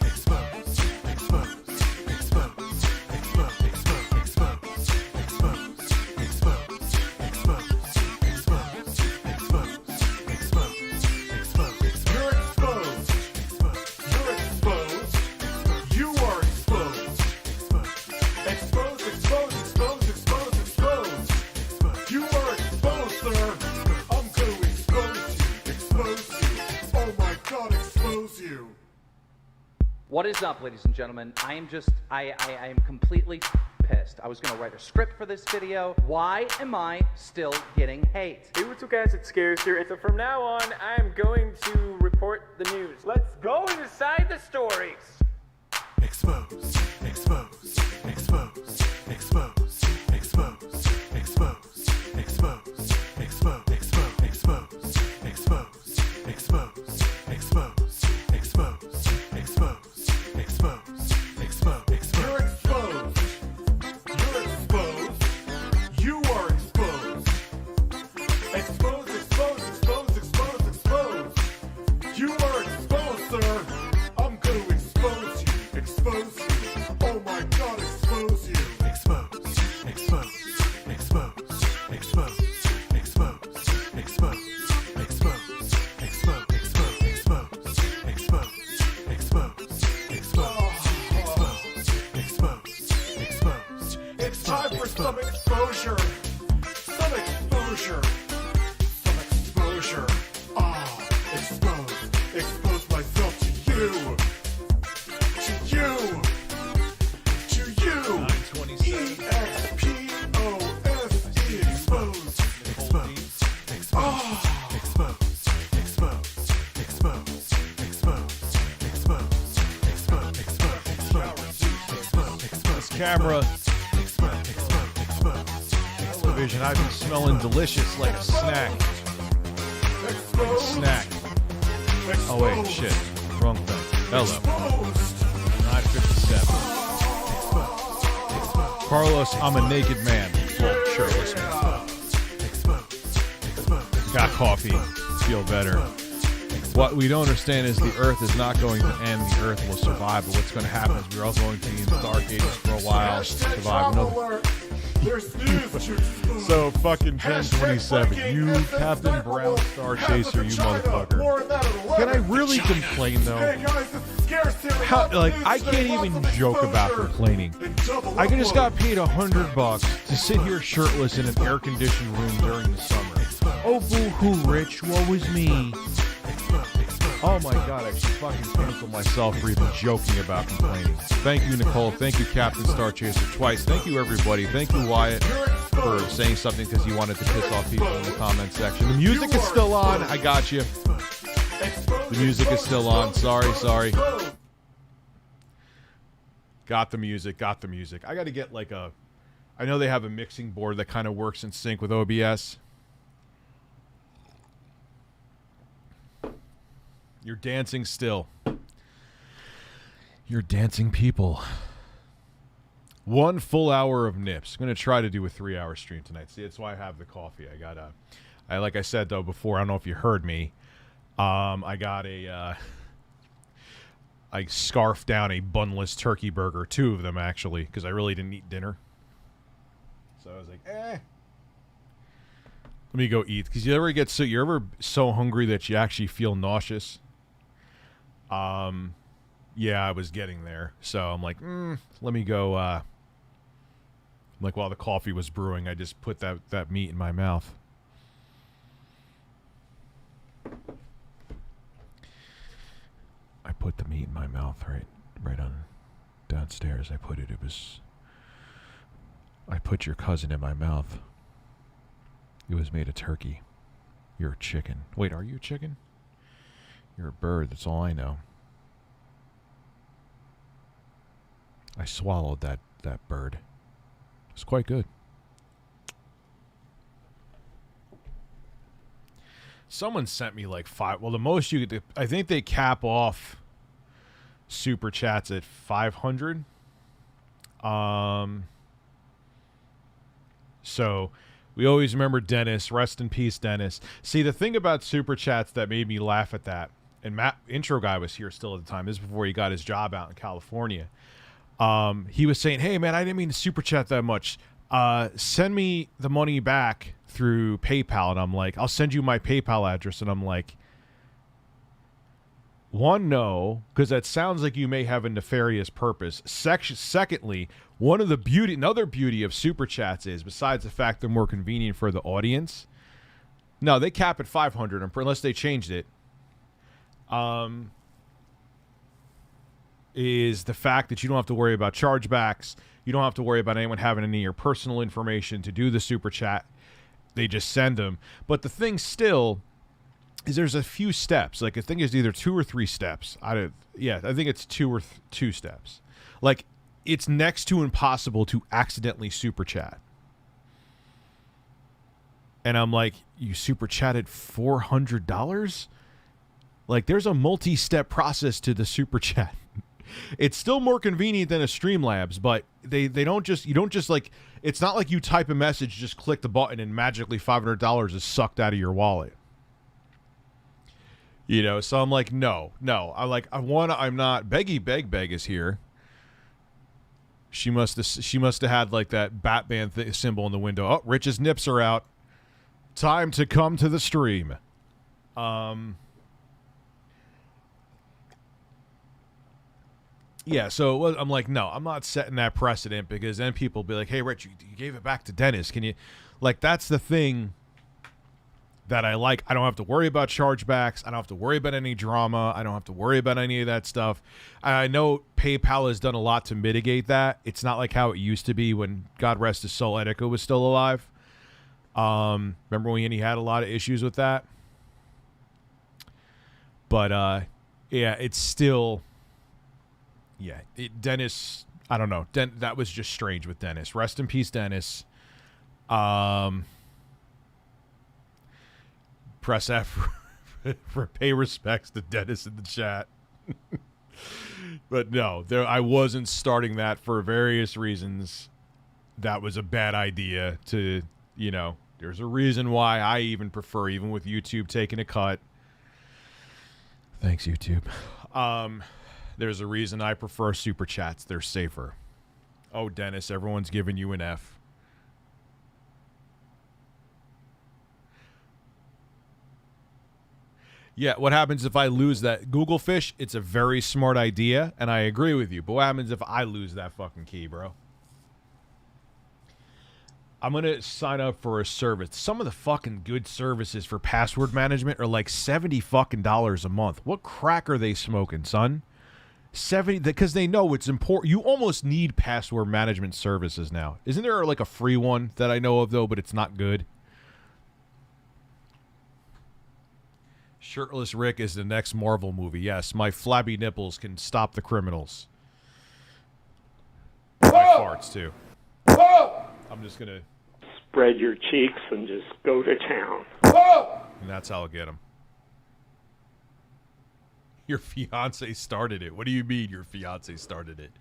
Expose. Expose. Expose. Expose. Expose. Expose. Expose. You're exposed. You're exposed. You are exposed. Expose, expose, expose, expose, expose. You are exposed, sir. I'm going to expose you. Expose you. Oh my God, expose you. What is up, ladies and gentlemen? I am completely pissed. I was going to write a script for this video. Why am I still getting hate? Hey, what's up guys, it's Scares here, and so from now on, I'm going to report the news. Let's go inside the stories! Expose, expose, expose, expose, expose, expose, expose, expose, expose, expose, expose, expose, expose, expose, expose. You're exposed. You're exposed. You are exposed. Expose, expose, expose, expose, expose. You are exposed, sir. I'm going to expose you. Expose you. Oh my God, expose you. Expose. exposure. Some exposure. Some exposure. Ah, expose. Expose myself to you. To you. To you. 927. E-X-P-O-S-E. Expose. Expose. Expose. Expose. Expose. Expose. Expose. Expose. Expose. Expose. This camera television, I've been smelling delicious like a snack. Snack. Oh wait, shit. Wrong thing. Hello. 9:57. Carlos, I'm a naked man. Well, shirtless man. Got coffee. Feel better. What we don't understand is the Earth is not going to end. The Earth will survive. But what's going to happen is we're all going to be in the Dark Ages for a while. Survive. Another. So fucking 1027. You Captain Brown Star Chaser, you motherfucker. Can I really complain though? How, like, I can't even joke about complaining. I just got paid $100 to sit here shirtless in an air-conditioned room during the summer. Oh, boo-hoo, Rich, woe was me. Oh my god, I should fucking cancel myself for even joking about complaining. Thank you, Nicole. Thank you, Captain Star Chaser, twice. Thank you, everybody. Thank you, Wyatt, for saying something because you wanted to piss off people in the comment section. The music is still on. I got you. The music is still on. Sorry. Got the music. I got to get like a... I know they have a mixing board that kind of works in sync with OBS. You're dancing still. You're dancing people. 1 full hour of nips. I'm going to try to do a 3-hour stream tonight. See, that's why I have the coffee. Like I said, though, before, I don't know if you heard me. I got I scarfed down a bunless turkey burger. 2 of them, actually, because I really didn't eat dinner. So I was like, Let me go eat. Because you're ever so hungry that you actually feel nauseous? Yeah, I was getting there. So I'm like, let me go, like while the coffee was brewing, I just put that meat in my mouth. I put the meat in my mouth right on downstairs. I put your cousin in my mouth. It was made of turkey. You're a chicken. Wait, are you a chicken? You're a bird, that's all I know. I swallowed that bird. It's quite good. Someone sent me like 5. Well, the most you could... I think they cap off super chats at 500. So... we always remember Dennis. Rest in peace, Dennis. See, the thing about super chats that made me laugh at that, and Matt, intro guy, was here still at the time. This is before he got his job out in California. He was saying, hey, man, I didn't mean to super chat that much. Send me the money back through PayPal. And I'm like, I'll send you my PayPal address. And I'm like, one, no, because that sounds like you may have a nefarious purpose. Secondly, another beauty of super chats is, besides the fact they're more convenient for the audience, no, they cap at 500 unless they changed it. Is the fact that you don't have to worry about chargebacks. You don't have to worry about anyone having any of your personal information to do the super chat. They just send them. But the thing still is there's a few steps. Like, I think it's either 2 or 3 steps. I think it's 2 steps. Like, it's next to impossible to accidentally super chat. And I'm like, you super chatted $400? Like, there's a multi-step process to the super chat. It's still more convenient than a Streamlabs, but you don't just like, it's not like you type a message, just click the button and magically $500 is sucked out of your wallet. You know, so I'm like, no. I'm not. Beg is here. She must have had like that Batman symbol in the window. Oh, Rich's nips are out. Time to come to the stream. Yeah, so I'm like, no, I'm not setting that precedent, because then people will be like, hey, Rich, you gave it back to Dennis. Can you, like, that's the thing that I like. I don't have to worry about chargebacks. I don't have to worry about any drama. I don't have to worry about any of that stuff. I know PayPal has done a lot to mitigate that. It's not like how it used to be when, God rest his soul, Etika was still alive. Remember when he had a lot of issues with that? But, yeah, it's still... Yeah, Dennis, I don't know. That was just strange with Dennis. Rest in peace, Dennis. Press F for pay respects to Dennis in the chat. But no, I wasn't starting that for various reasons. That was a bad idea to, there's a reason why I even prefer, even with YouTube taking a cut. Thanks, YouTube. There's a reason I prefer super chats. They're safer. Oh, Dennis, everyone's giving you an F. Yeah, what happens if I lose that? Google Fish, it's a very smart idea, and I agree with you. But what happens if I lose that fucking key, bro? I'm going to sign up for a service. Some of the fucking good services for password management are like $70 fucking a month. What crack are they smoking, son? 70, because they know it's important. You almost need password management services now. Isn't there like a free one that I know of, though, but it's not good? Shirtless Rick is the next Marvel movie. Yes, my flabby nipples can stop the criminals. My farts, too. I'm just going to... Spread your cheeks and just go to town. And that's how I'll get them. Your fiance started it. What do you mean your fiance started it?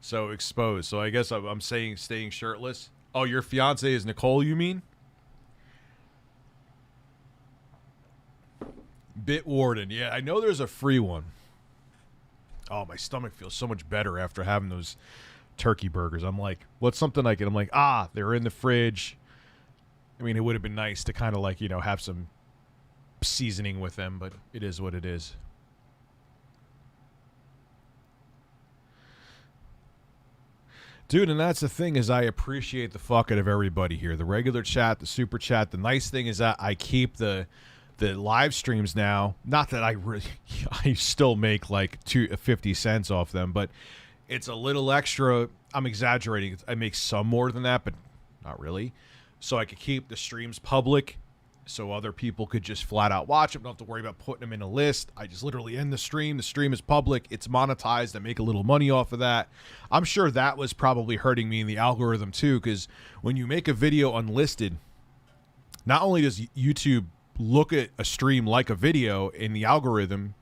So exposed. So I guess I'm saying staying shirtless. Oh, your fiance is Nicole, you mean? Bitwarden. Yeah, I know there's a free one. Oh, my stomach feels so much better after having those turkey burgers. I'm like, what's something I can? I'm like, they're in the fridge. I mean, it would have been nice to kind of like, have some seasoning with them, but it is what it is. Dude, and that's the thing, is I appreciate the fuck out of everybody here. The regular chat, the super chat. The nice thing is that I keep the live streams now. Not that I still make like 50 cents off them, but it's a little extra. I'm exaggerating. I make some more than that, but not really. So I could keep the streams public, so other people could just flat out watch them. Don't have to worry about putting them in a list. I just literally end the stream. The stream is public. It's monetized. I make a little money off of that. I'm sure that was probably hurting me in the algorithm too, because when you make a video unlisted, not only does YouTube look at a stream like a video in the algorithm,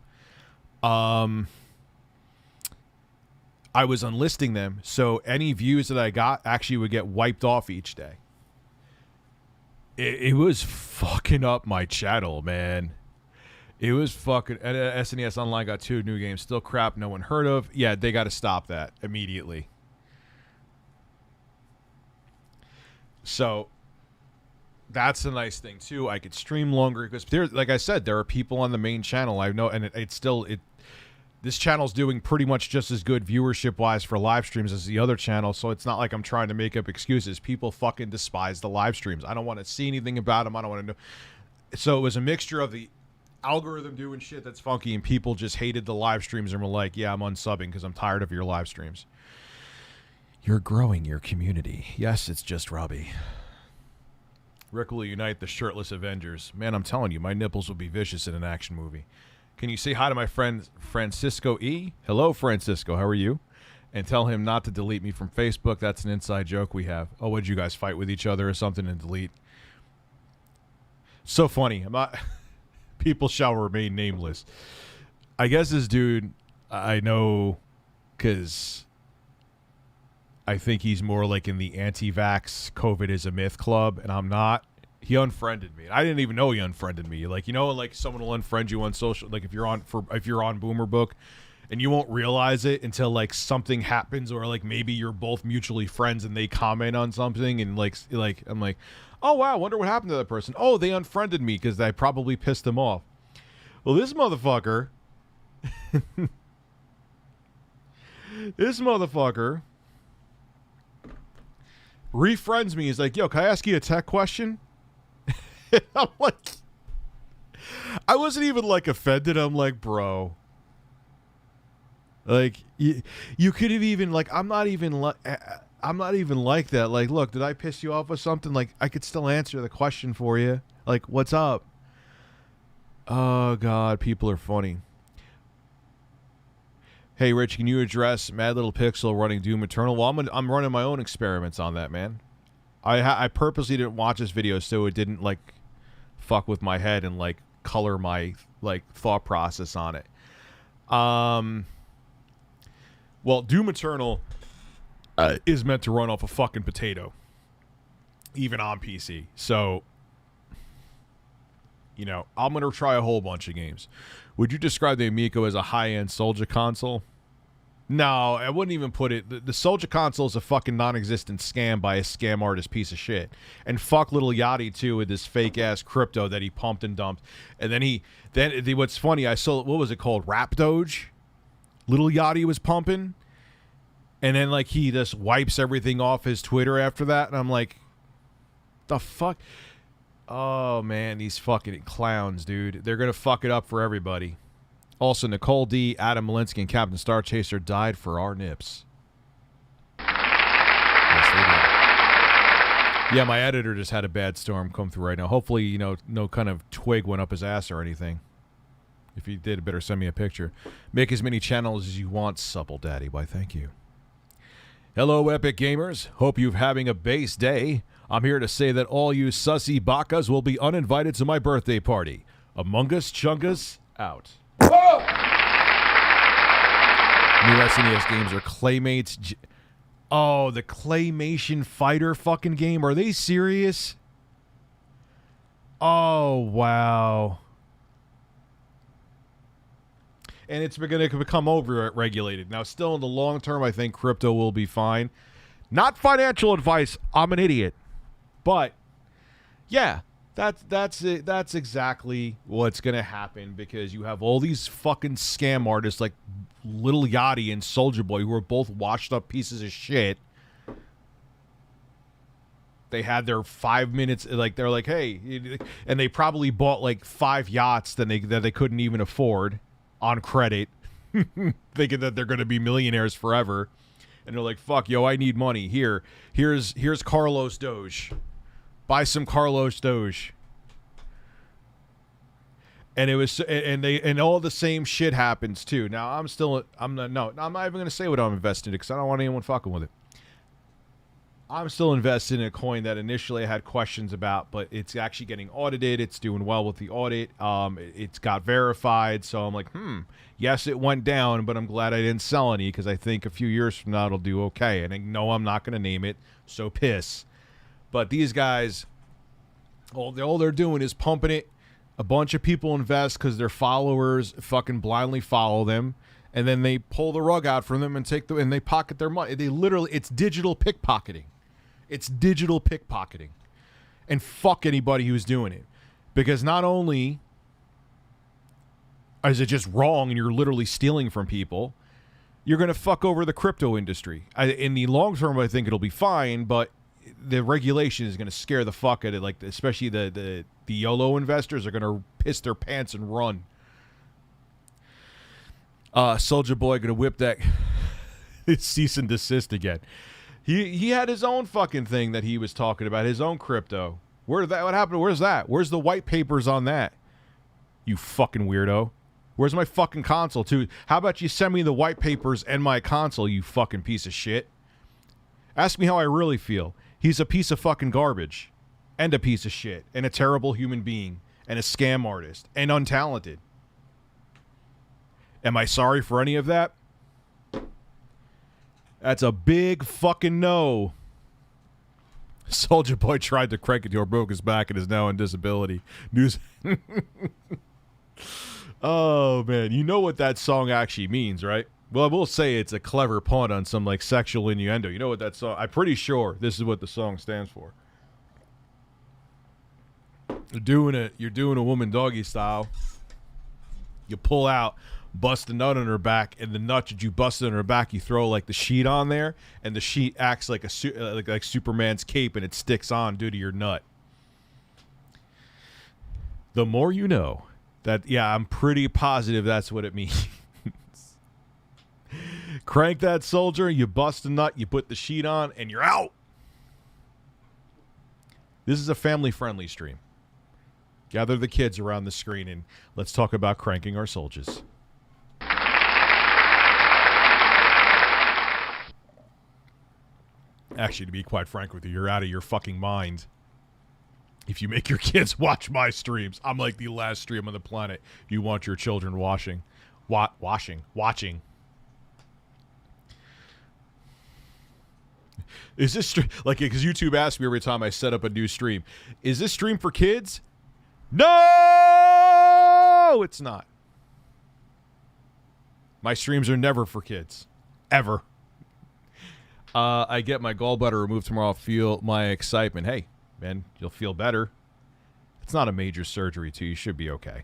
I was unlisting them, so any views that I got actually would get wiped off each day. It was fucking up my channel, man. It was fucking... SNES Online got 2 new games. Still crap no one heard of. Yeah, they got to stop that immediately. So, that's the nice thing, too. I could stream longer, because, like I said, there are people on the main channel. I know, and it's still... This channel's doing pretty much just as good viewership-wise for live streams as the other channel, so it's not like I'm trying to make up excuses. People fucking despise the live streams. I don't want to see anything about them. I don't want to know. So it was a mixture of the algorithm doing shit that's funky, and people just hated the live streams and were like, yeah, I'm unsubbing because I'm tired of your live streams. You're growing your community. Yes, it's just Robbie. Rick will unite the shirtless Avengers. Man, I'm telling you, my nipples will be vicious in an action movie. Can you say hi to my friend Francisco E? Hello, Francisco. How are you? And tell him not to delete me from Facebook. That's an inside joke we have. Oh, would you guys fight with each other or something and delete? So funny. I'm not... People shall remain nameless. I guess this dude, I know, because I think he's more like in the anti-vax COVID is a myth club, and I'm not. He unfriended me. I didn't even know he unfriended me. Like, like someone will unfriend you on social, like if you're on Boomer Book, and you won't realize it until like something happens, or like maybe you're both mutually friends and they comment on something, and like I'm like, oh wow, I wonder what happened to that person. Oh, they unfriended me because I probably pissed them off. Well, this motherfucker This motherfucker refriends me. He's like, yo, can I ask you a tech question? And I'm like, I wasn't even like offended. I'm like, bro, like you could have even like, I'm not even like that. Like, look, did I piss you off with something? Like, I could still answer the question for you. Like, what's up? Oh God, people are funny. Hey, Rich, can you address Mad Little Pixel running Doom Eternal? Well, I'm running my own experiments on that, man. I purposely didn't watch this video so it didn't like fuck with my head and like color my like thought process on it. Well, Doom Eternal is meant to run off a fucking potato, even on PC. So, you know, I'm gonna try a whole bunch of games. Would you describe the Amico as a high-end Soldier console? No, I wouldn't even put it. The Soldier console is a fucking non-existent scam by a scam artist piece of shit. And fuck Little Yachty too with this fake ass crypto that he pumped and dumped. And then what's funny, I saw, what was it called? Rap Doge? Little Yachty was pumping. And then like he just wipes everything off his Twitter after that. And I'm like, the fuck? Oh man, these fucking clowns, dude. They're gonna fuck it up for everybody. Also, Nicole D, Adam Malinsky, and Captain Star Chaser died for our nips. Yes, they did. Yeah, my editor just had a bad storm come through right now. Hopefully, you know, no kind of twig went up his ass or anything. If he did, better send me a picture. Make as many channels as you want, supple daddy. Why, thank you. Hello, Epic Gamers. Hope you're having a base day. I'm here to say that all you sussy bakas will be uninvited to my birthday party. Among Us Chungus out. New SNES games are Claymates. Oh, the Claymation Fighter fucking game. Are they serious? Oh, wow. And it's going to become over-regulated. Now, still in the long term, I think crypto will be fine. Not financial advice. I'm an idiot. But, yeah. That's it. That's exactly what's gonna happen because you have all these fucking scam artists like Little Yachty and Soulja Boy who are both washed up pieces of shit. They had their 5 minutes, like they're like, hey, and they probably bought like 5 yachts that they couldn't even afford on credit, thinking that they're gonna be millionaires forever, and they're like, fuck, yo, I need money. Here's Carlos Doge. Buy some Carlos Doge. And it was, and all the same shit happens too. Now I'm not even gonna say what I'm invested in because I don't want anyone fucking with it. I'm still invested in a coin that initially I had questions about, but it's actually getting audited. It's doing well with the audit. It's got verified, so I'm like, yes, it went down, but I'm glad I didn't sell any because I think a few years from now it'll do okay. And I know I'm not gonna name it, so piss. But these guys, all they're doing is pumping it. A bunch of people invest because their followers fucking blindly follow them, and then they pull the rug out from them and and they pocket their money. They literally, it's digital pickpocketing. It's digital pickpocketing. And fuck anybody who's doing it. Because not only is it just wrong and you're literally stealing from people, you're going to fuck over the crypto industry. In the long term, I think it'll be fine, but the regulation is going to scare the fuck out of it. Like, especially the YOLO investors are going to piss their pants and run. Soulja Boy going to whip that cease and desist again. He had his own fucking thing that he was talking about, his own crypto. What happened? Where's that? Where's the white papers on that? You fucking weirdo. Where's my fucking console too? How about you send me the white papers and my console, you fucking piece of shit? Ask me how I really feel. He's a piece of fucking garbage. And a piece of shit. And a terrible human being. And a scam artist. And untalented. Am I sorry for any of that? That's a big fucking no. Soulja Boy tried to crank it or broke his back and is now on disability. News. Oh, man. You know what that song actually means, right? Well, I will say it's a clever pun on some, like, sexual innuendo. You know what that song... I'm pretty sure this is what the song stands for. You're doing a woman doggy style. You pull out bust a nut on her back, and the nut that you busted on her back, you throw like the sheet on there, and the sheet acts like like Superman's cape, and it sticks on due to your nut. The more you know. That, yeah, I'm pretty positive that's what it means. Crank that soldier, you bust a nut, you put the sheet on, and you're out. This is a family-friendly stream. Gather the kids around the screen and let's talk about cranking our soldiers. Actually, to be quite frank with you, you're out of your fucking mind. If you make your kids watch my streams, I'm like the last stream on the planet you want your children watching. Is this like, because YouTube asks me every time I set up a new stream, is this stream for kids? No, it's not. My streams are never for kids. Ever. I get my gallbladder removed tomorrow. I'll feel my excitement. Hey, man, you'll feel better. It's not a major surgery, too. You should be okay.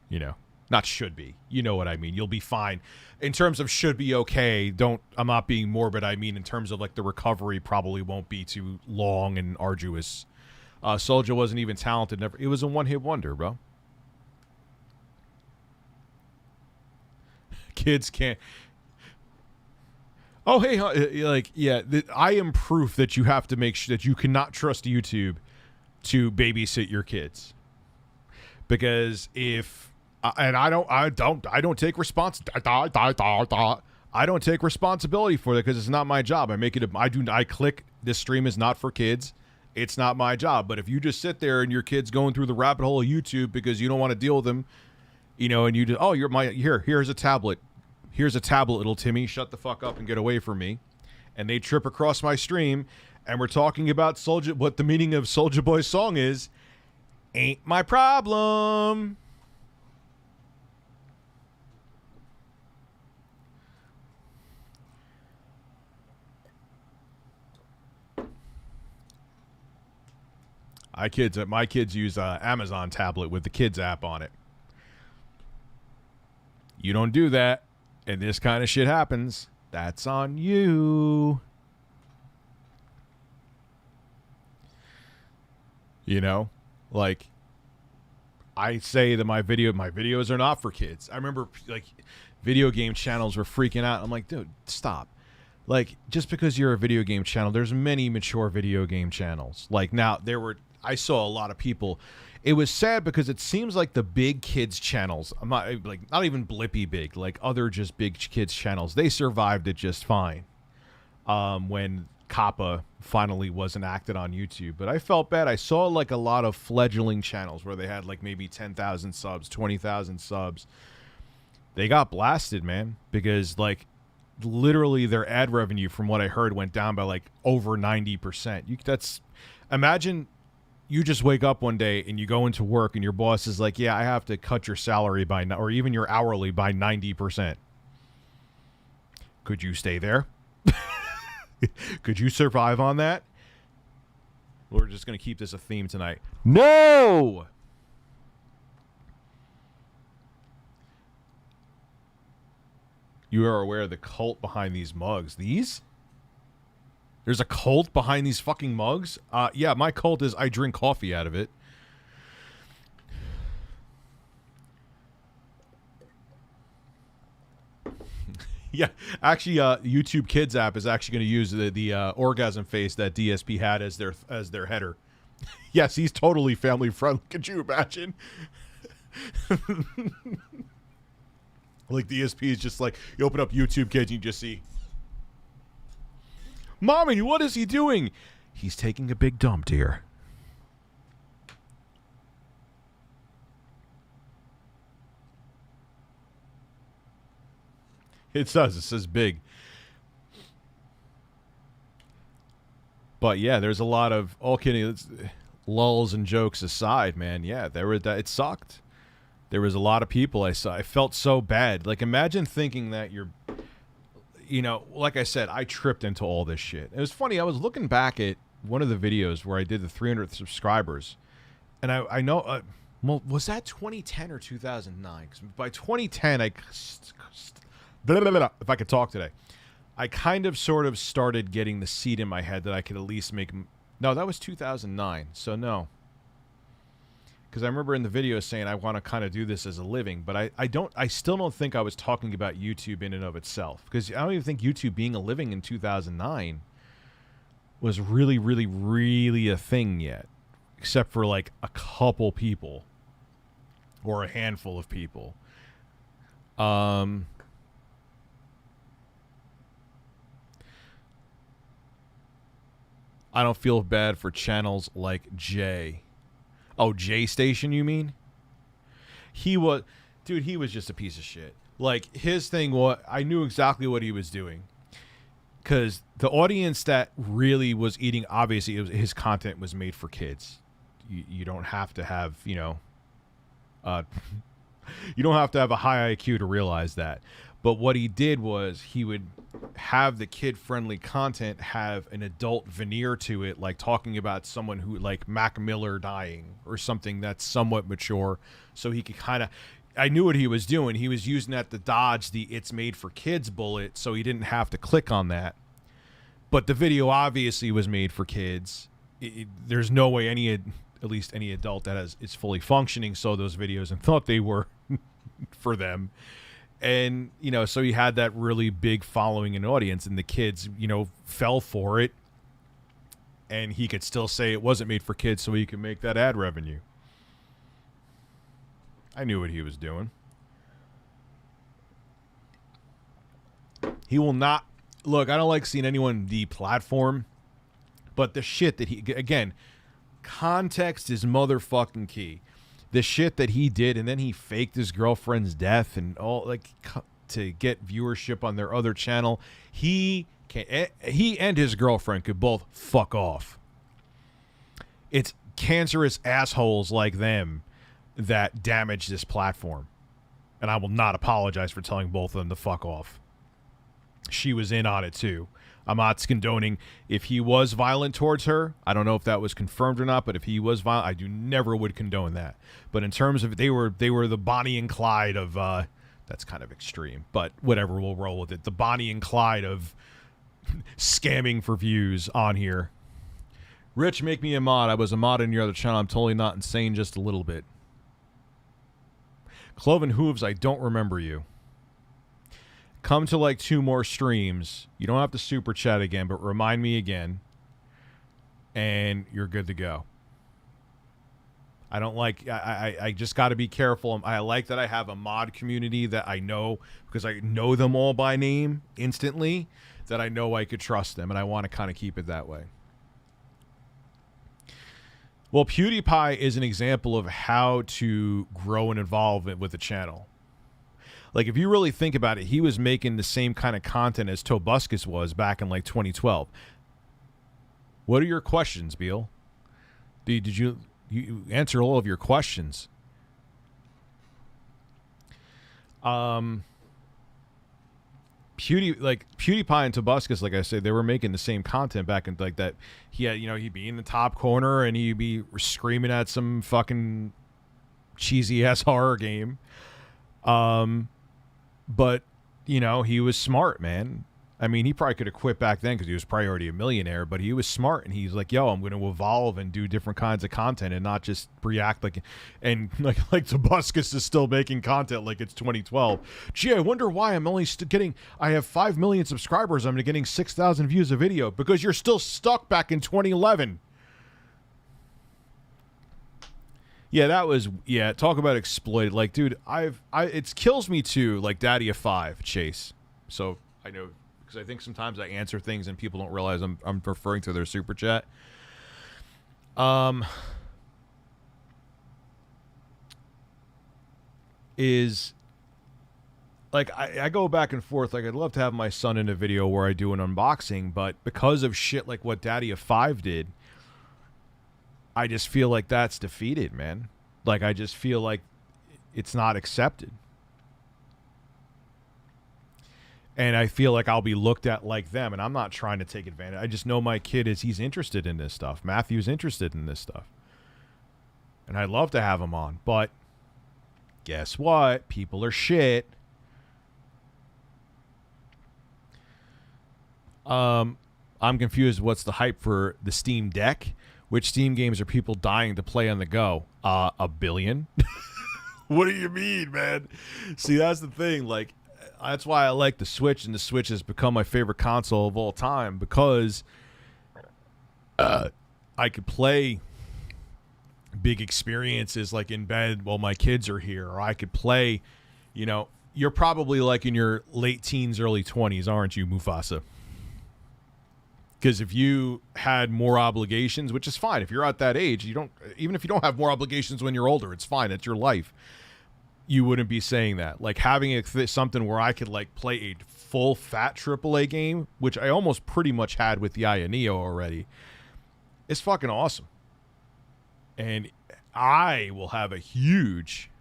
You know. Not should be. You know what I mean. You'll be fine. In terms of should be okay, I'm not being morbid. I mean, in terms of like the recovery probably won't be too long and arduous. Soulja wasn't even talented. It was a one-hit wonder, bro. Kids can't. Oh, hey, like, yeah, I am proof that you have to make sure that you cannot trust YouTube to babysit your kids. Because if, and I don't take I don't take responsibility for that because it's not my job. I click this stream is not for kids. It's not my job. But if you just sit there and your kid's going through the rabbit hole of YouTube because you don't want to deal with them, you know, and you just, oh, here's a tablet. Here's a tablet, little Timmy. Shut the fuck up and get away from me. And they trip across my stream, and we're talking about Soulja. What the meaning of Soulja Boy's song is, ain't my problem. My kids use Amazon tablet with the kids app on it. You don't do that, and this kind of shit happens. That's on you. You know, like I say that my videos are not for kids. I remember like video game channels were freaking out. I'm like, dude, stop. Like, just because you're a video game channel, there's many mature video game channels. Like now I saw a lot of people. It was sad because it seems like the big kids channels, I'm not even Blippy big, like other just big kids channels, they survived it just fine. When Kappa finally was enacted on YouTube. But I felt bad. I saw like a lot of fledgling channels where they had like maybe 10,000 subs, 20,000 subs. They got blasted, man, because like literally their ad revenue, from what I heard, went down by like over 90%. Imagine you just wake up one day and you go into work and your boss is like, yeah, I have to cut your salary by, or even your hourly by 90%. Could you stay there? Could you survive on that? We're just going to keep this a theme tonight. No! You are aware of the cult behind these mugs. These? There's a cult behind these fucking mugs? Yeah, my cult is I drink coffee out of it. Yeah, actually, YouTube Kids app is actually going to use the orgasm face that DSP had as their header. Yes, he's totally family friendly. Could you imagine? Like DSP is just like, you open up YouTube Kids and you just see, Mommy, what is he doing? He's taking a big dump, dear. It does. It says big. But yeah, there's a lot of, all kidding, lulls and jokes aside, man. Yeah, it sucked. There was a lot of people I saw. I felt so bad. Like, imagine thinking that you're, you know, like I said, I tripped into all this shit. It was funny. I was looking back at one of the videos where I did the 300 subscribers, and I know Well, was that 2010 or 2009? 'Cause by 2010, if I could talk today, I kind of sort of started getting the seed in my head that I could at least make. No, that was 2009. So no. Because I remember in the video saying I want to kind of do this as a living, but I still don't think I was talking about YouTube in and of itself. Because I don't even think YouTube being a living in 2009 was really, really, really a thing yet. Except for like a couple people. Or a handful of people. I don't feel bad for channels like Jay. Oh, Jay Station, you mean? He was just a piece of shit. Like, his thing was, I knew exactly what he was doing. Because the audience that really was eating, obviously, his content was made for kids. You don't have to have, you don't have to have a high IQ to realize that. But what he did was he would have the kid-friendly content have an adult veneer to it, like talking about someone who, like Mac Miller dying or something that's somewhat mature, so he could kind of... I knew what he was doing. He was using that to dodge the "it's made for kids" bullet, so he didn't have to click on that. But the video obviously was made for kids. There's no way at least any adult that is fully functioning saw those videos and thought they were for them. And, so he had that really big following and audience, and the kids, fell for it. And he could still say it wasn't made for kids so he could make that ad revenue. I knew what he was doing. He will not... Look, I don't like seeing anyone deplatform, but the shit that he... Again, context is motherfucking key. The shit that he did, and then he faked his girlfriend's death and all, like, to get viewership on their other channel. He and his girlfriend could both fuck off. It's cancerous assholes like them that damage this platform. And I will not apologize for telling both of them to fuck off. She was in on it too. I'm not condoning if he was violent towards her. I don't know if that was confirmed or not, but if he was violent, I never would condone that. But in terms of they were the Bonnie and Clyde of that's kind of extreme, but whatever, we'll roll with it. The Bonnie and Clyde of scamming for views on here. Rich, make me a mod. I was a mod in your other channel. I'm totally not insane, just a little bit. Cloven Hooves, I don't remember you. Come to like 2 more streams. You don't have to super chat again, but remind me again. And you're good to go. I don't like... I just got to be careful. I like that I have a mod community that I know, because I know them all by name instantly, that I know I could trust them, and I want to kind of keep it that way. Well, PewDiePie is an example of how to grow and evolve with a channel. Like, if you really think about it, he was making the same kind of content as Tobuscus was back in, like, 2012. What are your questions, Beal? Did you answer all of your questions? PewDiePie and Tobuscus, like I said, they were making the same content back in, like, that. He had, he'd be in the top corner and he'd be screaming at some fucking cheesy-ass horror game. But, he was smart, man. I mean, he probably could have quit back then because he was probably already a millionaire, but he was smart, and he's like, yo, I'm going to evolve and do different kinds of content and not just react like Tobuscus is still making content like it's 2012. Gee, I wonder why I'm only I have 5 million subscribers. I'm getting 6,000 views a video because you're still stuck back in 2011. Yeah, that was, talk about exploited. Like, dude, it kills me too, like Daddy of 5, Chase. So, I know, because I think sometimes I answer things and people don't realize I'm referring to their super chat. Is, like, I go back and forth. Like, I'd love to have my son in a video where I do an unboxing, but because of shit like what Daddy of 5 did, I just feel like that's defeated, man. Like, I just feel like it's not accepted. And I feel like I'll be looked at like them, and I'm not trying to take advantage. I just know my kid he's interested in this stuff. Matthew's interested in this stuff. and I'd love to have him on, but guess what? People are shit. I'm confused. What's the hype for the Steam Deck? Which Steam games are people dying to play on the go? A billion. What do you mean, man? See, that's the thing. Like, that's why I like the Switch, and the Switch has become my favorite console of all time because I could play big experiences like in bed while my kids are here, or I could play, you know, you're probably like in your late teens, early 20s, aren't you, Mufasa? Because if you had more obligations, which is fine. If you're at that age, you don't, even if you don't have more obligations when you're older, it's fine. It's your life. You wouldn't be saying that. Like having something where I could like play a full fat AAA game, which I almost pretty much had with the Aya Neo already, is fucking awesome. And I will have a huge...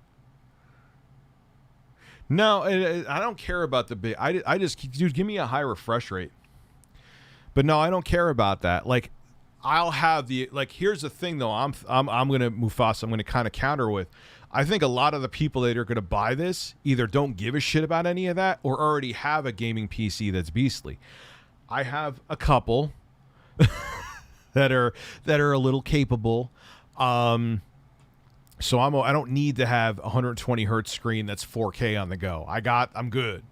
No, I don't care about the big... I just... Dude, give me a high refresh rate. But no, I don't care about that. Like, I'll have the... Like, here's the thing, though. I'm going to... Mufasa, I'm going to kind of counter with... I think a lot of the people that are going to buy this either don't give a shit about any of that or already have a gaming PC that's beastly. I have a couple that are a little capable. So I don't need to have a 120 hertz screen that's 4K on the go. I'm good.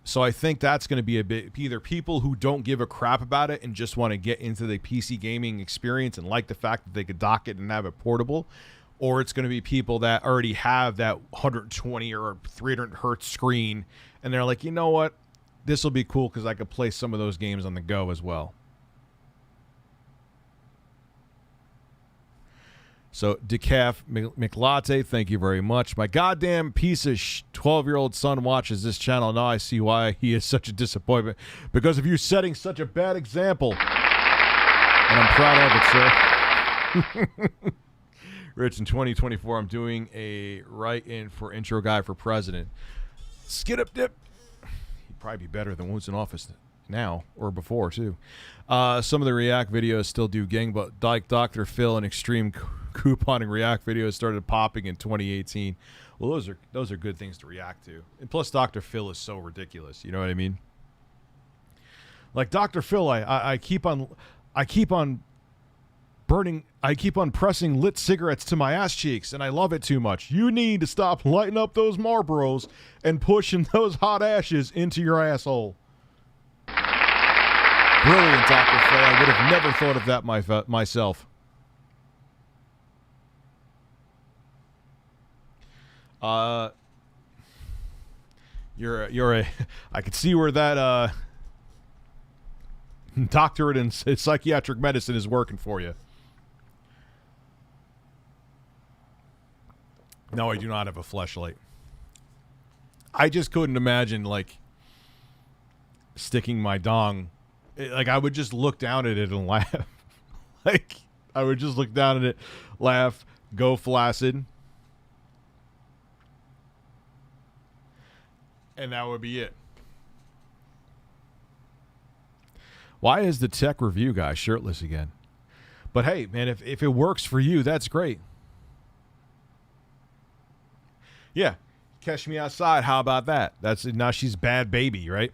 So I think that's going to be a bit either people who don't give a crap about it and just want to get into the PC gaming experience and like the fact that they could dock it and have it portable, or it's going to be people that already have that 120 or 300 hertz screen and they're like, you know what, this will be cool because I could play some of those games on the go as well. So, Decaf McLatte, thank you very much. My goddamn piece of 12-year-old son watches this channel. Now I see why he is such a disappointment. Because of you setting such a bad example. And I'm proud of it, sir. Rich, in 2024, I'm doing a write-in for intro guy for president. Skid up dip. He'd probably be better than who's in office now, or before, too. Some of the React videos still do gang, but like Dr. Phil and Extreme couponing React videos started popping in 2018. Well, those are good things to react to. And plus, Dr. Phil is so ridiculous. You know what I mean? Like Dr. Phil, I keep on pressing lit cigarettes to my ass cheeks, and I love it too much. You need to stop lighting up those Marlboros and pushing those hot ashes into your asshole. Brilliant, Dr. Phil. I would have never thought of that myself. You're a I could see where that doctorate in psychiatric medicine is working for you. No, I do not have a fleshlight. I just couldn't imagine like sticking my dong. Like I would just look down at it and laugh. Like I would just look down at it, laugh, go flaccid. And that would be it. Why is the tech review guy shirtless again? But hey, man, if it works for you, that's great. Yeah. Catch me outside. How about that? Now she's bad baby, right?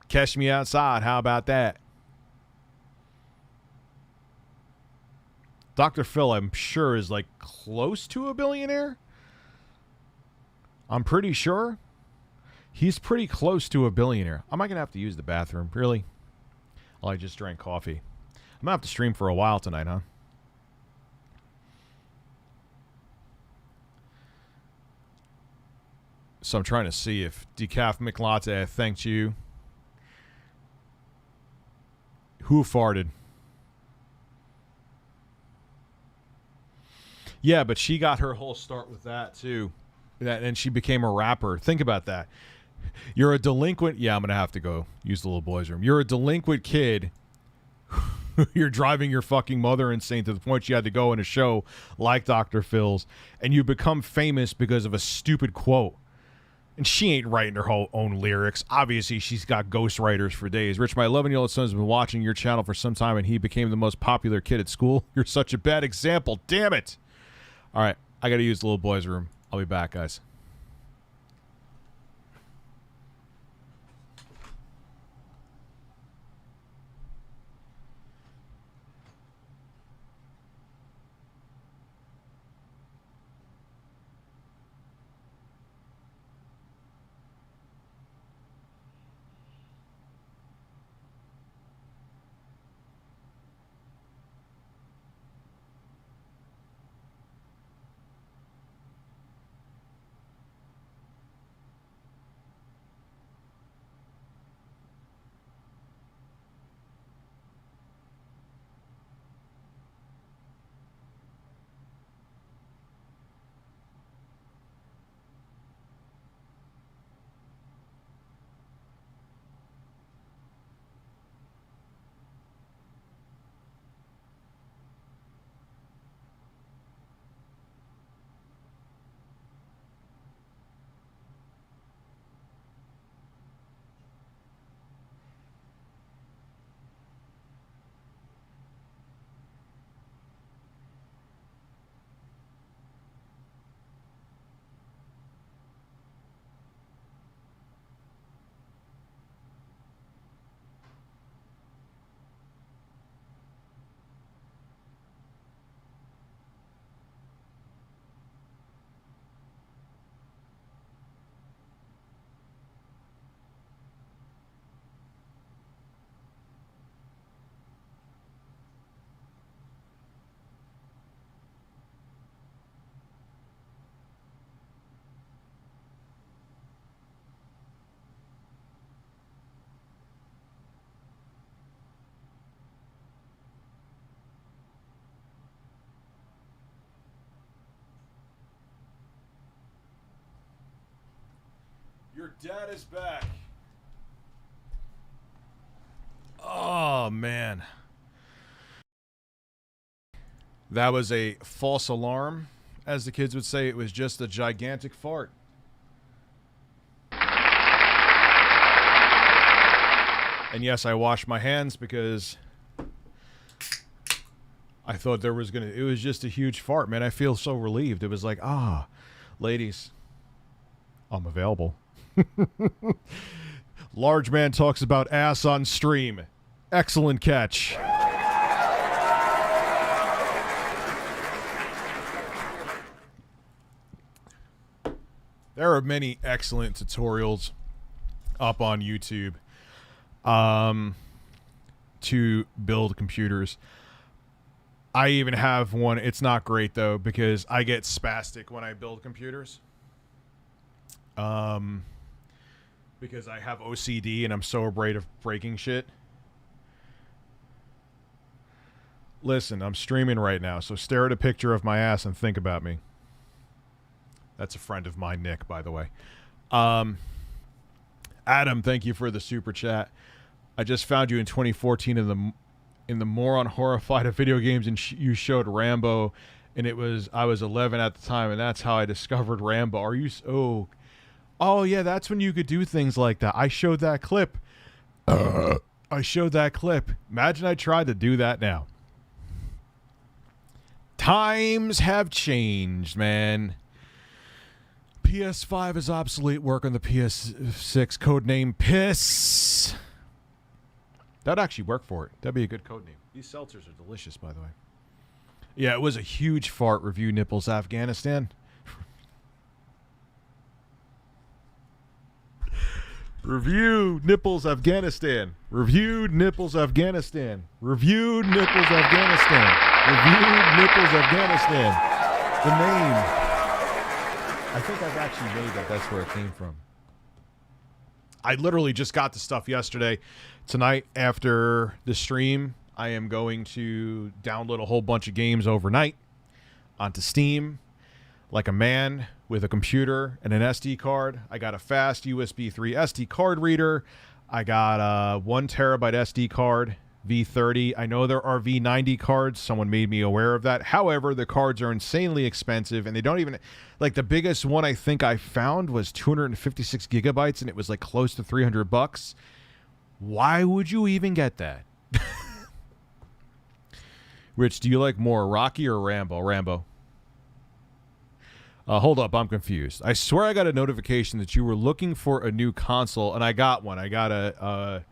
Catch me outside. How about that? Dr. Phil, I'm sure, is like close to a billionaire. I'm pretty sure he's pretty close to a billionaire. Am I going to have to use the bathroom? Really? Oh, I just drank coffee. I'm going to have to stream for a while tonight, huh? So I'm trying to see if Decaf McLatte thanked you. Who farted? Yeah, but she got her whole start with that, too. And she became a rapper. Think about that. You're a delinquent. Yeah, I'm going to have to go use the little boy's room. You're a delinquent kid. You're driving your fucking mother insane to the point she had to go in a show like Dr. Phil's. And you become famous because of a stupid quote. And she ain't writing her whole own lyrics. Obviously, she's got ghostwriters for days. Rich, my 11-year-old son has been watching your channel for some time, and he became the most popular kid at school. You're such a bad example. Damn it. All right, I got to use the little boy's room. I'll be back, guys. Your dad is back. Oh, man. That was a false alarm. As the kids would say, it was just a gigantic fart. And yes, I washed my hands because I thought there was gonna... It was just a huge fart, man. I feel so relieved. It was like, ladies, I'm available. Large man talks about ass on stream. Excellent catch. There are many excellent tutorials up on YouTube to build computers. I even have one. It's not great though because I get spastic when I build computers. Because I have OCD and I'm so afraid of breaking shit. Listen, I'm streaming right now, so stare at a picture of my ass and think about me. That's a friend of mine, Nick, by the way. Adam, thank you for the super chat. I just found you in 2014 in the moron horrified of video games, and you showed Rambo, and I was 11 at the time, and that's how I discovered Rambo. Are you Oh, yeah, that's when you could do things like that. I showed that clip. I showed that clip. Imagine I tried to do that now. Times have changed, man. PS5 is obsolete. Work on the PS6. Codename Piss. That'd actually work for it. That'd be a good codename. These seltzers are delicious, by the way. Yeah, it was a huge fart review, Nipples Afghanistan. Reviewed Nipples Afghanistan. Reviewed Nipples Afghanistan. Reviewed Nipples Afghanistan. Reviewed Nipples Afghanistan. The name. I think I've actually made that. That's where it came from. I literally just got the stuff yesterday. Tonight, after the stream, I am going to download a whole bunch of games overnight onto Steam. Like a man with a computer and an SD card. I got a fast USB 3 SD card reader. I got a 1 terabyte SD card V30. I know there are V90 cards. Someone made me aware of that. However, the cards are insanely expensive, and they don't even, like, the biggest one I think I found was 256 gigabytes, and it was like close to $300. Why would you even get that? Rich, do you like more Rocky or Rambo? Rambo. Hold up, I'm confused. I swear I got a notification that you were looking for a new console, and I got one. I got a,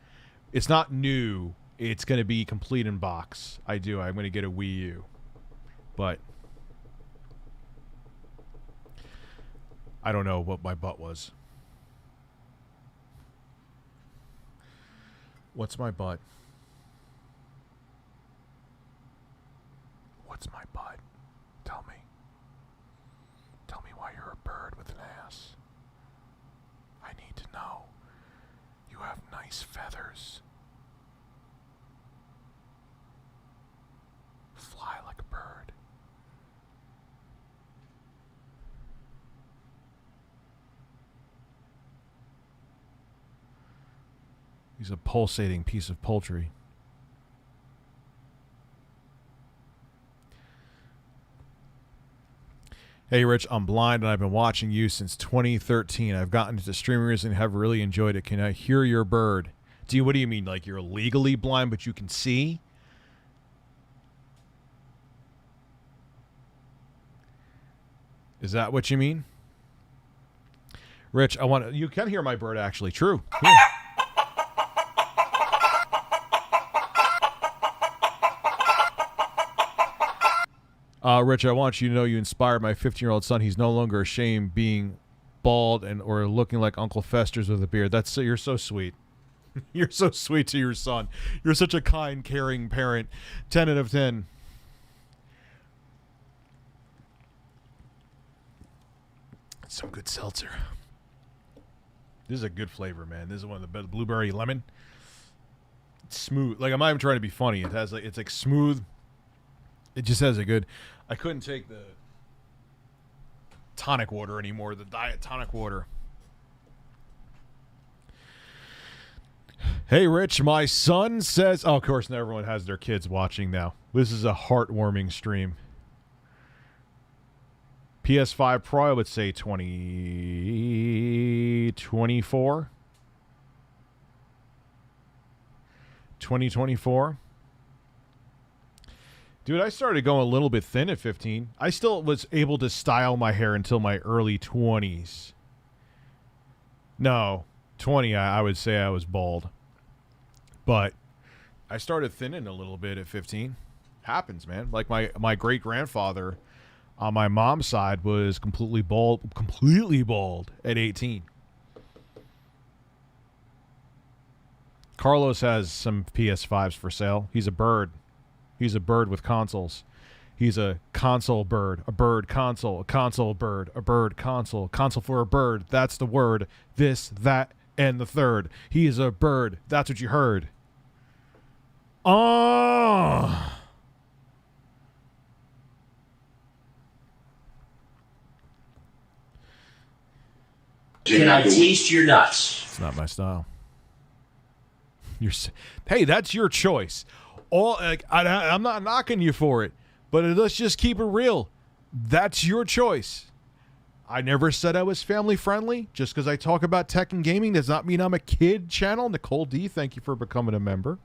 it's not new. It's going to be complete in box. I do. I'm going to get a Wii U. But I don't know what my butt was. What's my butt? What's my butt? Tell me. Tell me why you're a bird with an ass. I need to know. You have nice feathers. Fly like a bird. He's a pulsating piece of poultry. Hey, Rich, I'm blind and I've been watching you since 2013. I've gotten into streamers and have really enjoyed it. Can I hear your bird? What do you mean? Like you're legally blind but you can see? Is that what you mean? Rich, you can hear my bird actually. True. Yeah. Rich, I want you to know you inspired my 15-year-old son. He's no longer ashamed being bald or looking like Uncle Fester's with a beard. You're so sweet. You're so sweet to your son. You're such a kind, caring parent. 10 out of 10. Some good seltzer. This is a good flavor, man. This is one of the best. Blueberry lemon. It's smooth. Like, I'm not even trying to be funny. It's like smooth. It just has a good. I couldn't take the tonic water anymore. The diet tonic water. Hey, Rich, my son says. Oh, of course, now everyone has their kids watching now. This is a heartwarming stream. PS5 Pro, I would say 2024. 2024. Dude, I started going a little bit thin at 15. I still was able to style my hair until my early 20s. No, 20, I would say I was bald. But I started thinning a little bit at 15. Happens, man. Like my great-grandfather on my mom's side was completely bald at 18. Carlos has some PS5s for sale. He's a bird. He's a bird with consoles. He's a console bird, a bird console, a console bird, a bird console, console for a bird. That's the word. This, that, and the third. He is a bird. That's what you heard. Oh. Can I taste your nuts? It's not my style. Hey, that's your choice. I'm not knocking you for it, but let's just keep it real. That's your choice. I never said I was family friendly. Just because I talk about tech and gaming does not mean I'm a kid channel. Nicole D, thank you for becoming a member.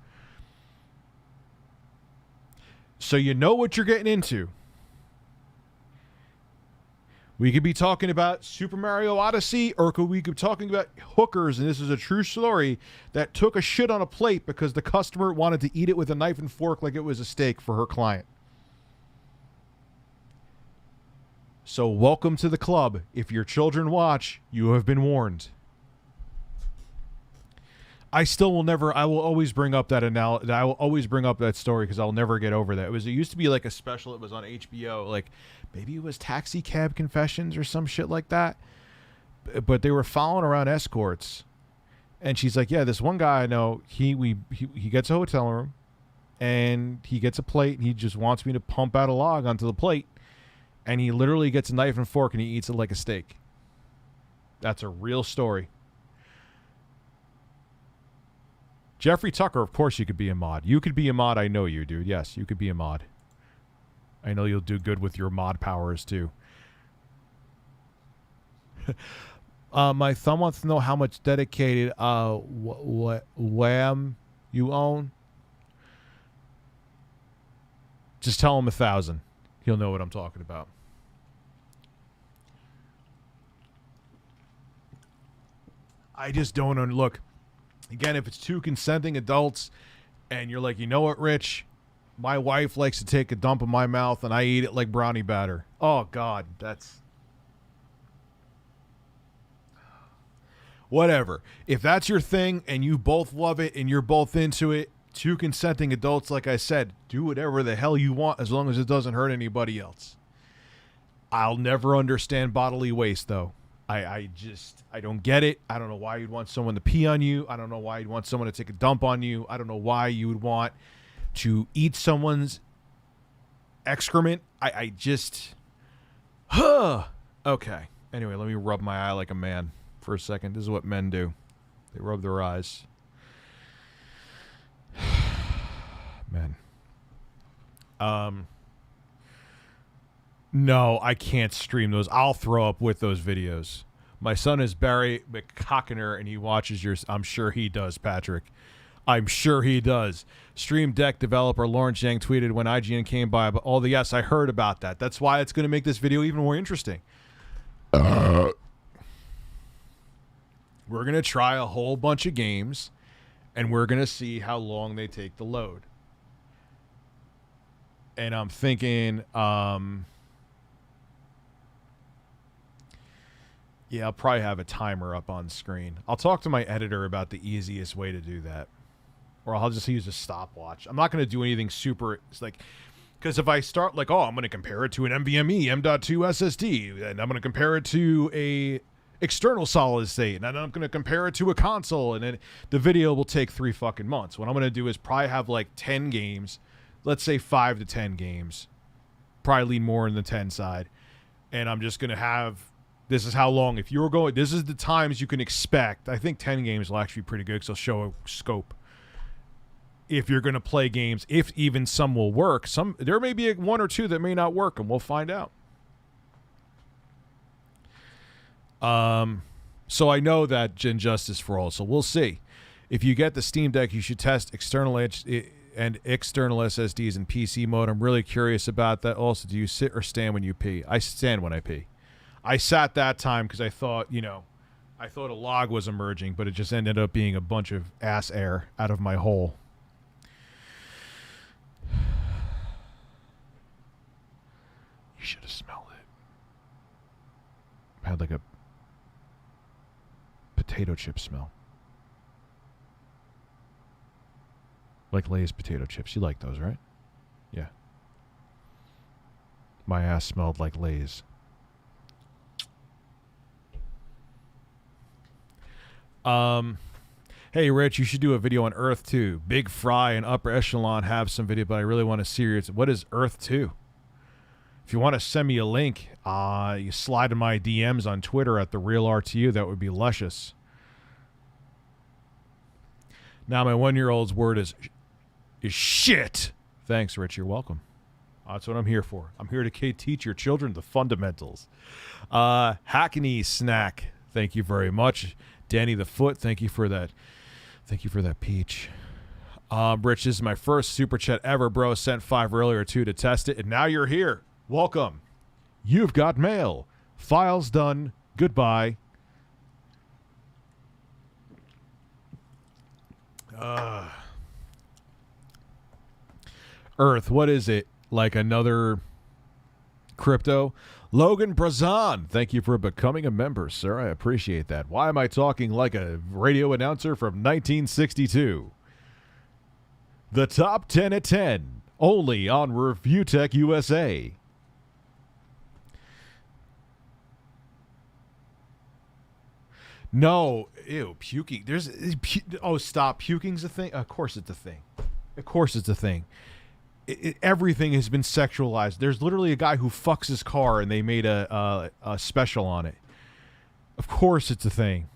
So you know what you're getting into. We could be talking about Super Mario Odyssey, or we could be talking about hookers, and this is a true story, that took a shit on a plate because the customer wanted to eat it with a knife and fork like it was a steak for her client. So welcome to the club. If your children watch, you have been warned. I will always bring up that I will always bring up that story because I'll never get over that. It used to be like a special. It was on HBO. Like maybe it was Taxi Cab Confessions or some shit like that. But they were following around escorts, and she's like, "Yeah, this one guy I know. He gets a hotel room, and he gets a plate, and he just wants me to pump out a log onto the plate, and he literally gets a knife and fork and he eats it like a steak." That's a real story. Jeffrey Tucker, of course you could be a mod. You could be a mod. I know you, dude. Yes, you could be a mod. I know you'll do good with your mod powers, too. My thumb wants to know how much dedicated WAM you own. Just tell him 1,000. He'll know what I'm talking about. I just don't look. Again, if it's two consenting adults and you're like, you know what, Rich? My wife likes to take a dump in my mouth and I eat it like brownie batter. Oh, God, that's... Whatever. If that's your thing and you both love it and you're both into it, two consenting adults, like I said, do whatever the hell you want as long as it doesn't hurt anybody else. I'll never understand bodily waste, though. I don't get it. I don't know why you'd want someone to pee on you. I don't know why you'd want someone to take a dump on you. I don't know why you would want to eat someone's excrement. I just... Okay. Anyway, let me rub my eye like a man for a second. This is what men do. They rub their eyes. Men. No, I can't stream those. I'll throw up with those videos. My son is Barry McCockiner, and he watches yours. I'm sure he does, Patrick. I'm sure he does. Stream Deck developer Lawrence Yang tweeted when IGN came by, but yes, I heard about that. That's why it's going to make this video even more interesting. We're going to try a whole bunch of games, and we're going to see how long they take to load. And I'm thinking... Yeah, I'll probably have a timer up on screen. I'll talk to my editor about the easiest way to do that. Or I'll just use a stopwatch. I'm not going to do anything super... It's like... Because if I start like, I'm going to compare it to an NVMe M.2 SSD, and I'm going to compare it to a external solid state, and then I'm going to compare it to a console, and then the video will take 3 fucking months. What I'm going to do is probably have like 10 games. Let's say 5 to 10 games. Probably lean more in the 10 side. And I'm just going to have... This is how long. If you're going, this is the times you can expect. I think 10 games will actually be pretty good because they'll show a scope. If you're going to play games, if even some will work, there may be 1 or 2 that may not work, and we'll find out. So I know that Injustice for All, so we'll see. If you get the Steam Deck, you should test external and external SSDs in PC mode. I'm really curious about that. Also, do you sit or stand when you pee? I stand when I pee. I sat that time because I thought, I thought a log was emerging, but it just ended up being a bunch of ass air out of my hole. You should have smelled it. It had like a potato chip smell. Like Lay's potato chips. You like those, right? Yeah. My ass smelled like Lay's. Hey, Rich, you should do a video on Earth 2. Big Fry and Upper Echelon have some video, but I really want to see it. What is Earth 2? If you want to send me a link, you slide in my DMs on Twitter at TheRealRTU. That would be luscious. Now my 1-year-old's word is shit. Thanks, Rich. You're welcome. That's what I'm here for. I'm here to teach your children the fundamentals. Hackney Snack, thank you very much. Danny the Foot, thank you for that. Thank you for that peach. Rich, this is my first super chat ever, bro. Sent 5 earlier too to test it, and now you're here. Welcome. You've got mail. Files done. Goodbye. Earth, what is it? Like another crypto? Logan Brazan, thank you for becoming a member, sir. I appreciate that. Why am I talking like a radio announcer from 1962? The top 10 at 10, only on Review Tech USA. No, ew, puking. Stop. Puking's a thing? Of course it's a thing. Of course it's a thing. Everything has been sexualized. There's literally a guy who fucks his car and they made a special on it. Of course it's a thing.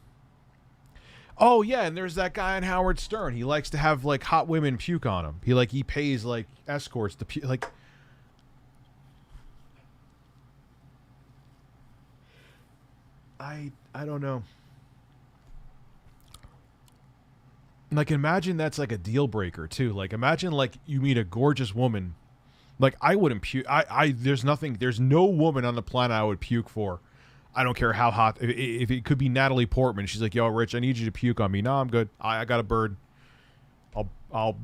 Oh yeah, and there's that guy on Howard Stern. He likes to have like hot women puke on him. He pays like escorts to puke. Like, I don't know. Like, imagine that's like a deal breaker too. Like, imagine like you meet a gorgeous woman. Like, I wouldn't puke. There's no woman on the planet I would puke for. I don't care how hot. If it could be Natalie Portman, she's like, "Yo, Rich, I need you to puke on me." No, I'm good. I got a bird. I'll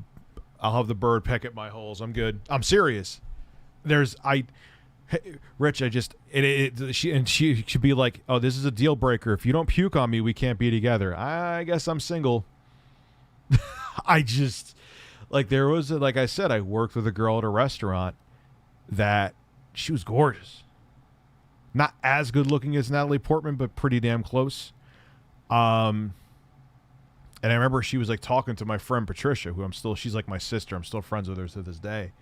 have the bird peck at my holes. I'm good. I'm serious. Rich, she should be like, "Oh, this is a deal breaker. If you don't puke on me, we can't be together." I guess I'm single. I just, like, there was like I said, I worked with a girl at a restaurant that she was gorgeous. Not as good looking as Natalie Portman, but pretty damn close. And I remember she was like talking to my friend Patricia, she's like my sister. I'm still friends with her to this day.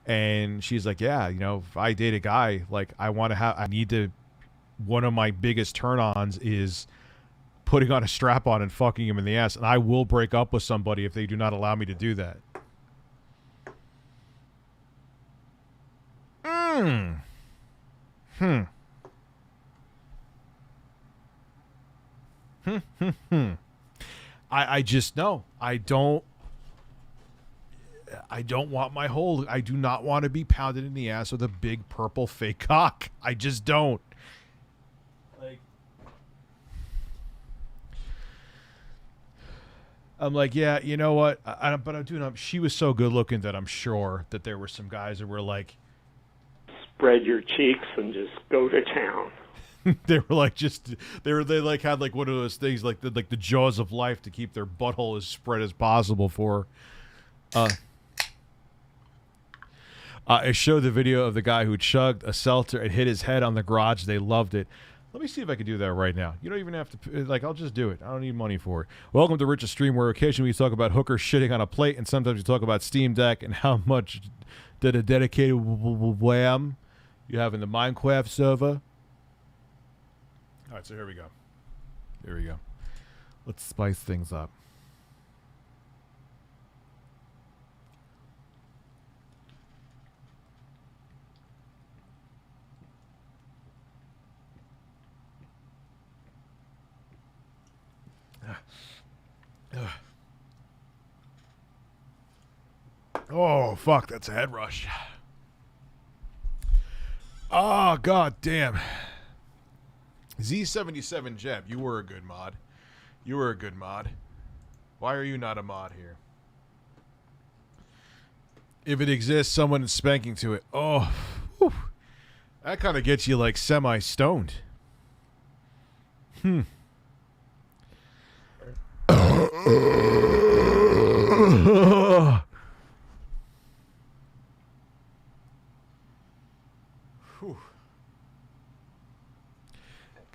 And she's like, yeah, you know, if I date a guy, like one of my biggest turn-ons is putting on a strap-on and fucking him in the ass. And I will break up with somebody if they do not allow me to do that. I just know. I don't want I do not want to be pounded in the ass with a big purple fake cock. I just don't. Like, I'm like, yeah, you know what? She was so good looking that I'm sure that there were some guys that were like, Spread your cheeks and just go to town. they were like they like had like one of those things like the jaws of life to keep their butthole as spread as possible for. I showed the video of the guy who chugged a seltzer and hit his head on the garage. They loved it. Let me see if I can do that right now. You don't even have to, like, I'll just do it. I don't need money for it. Welcome to Rich's Stream, where occasionally we talk about hookers shitting on a plate, and sometimes we talk about Steam Deck and how much did a dedicated wham you have in the Minecraft server. All right, so here we go. Here we go. Let's spice things up. Oh, fuck, that's a head rush. Oh, god damn. Z77 Jeb, you were a good mod. You were a good mod. Why are you not a mod here? If it exists, someone is spanking to it. Oh, whew. That kind of gets you like semi-stoned.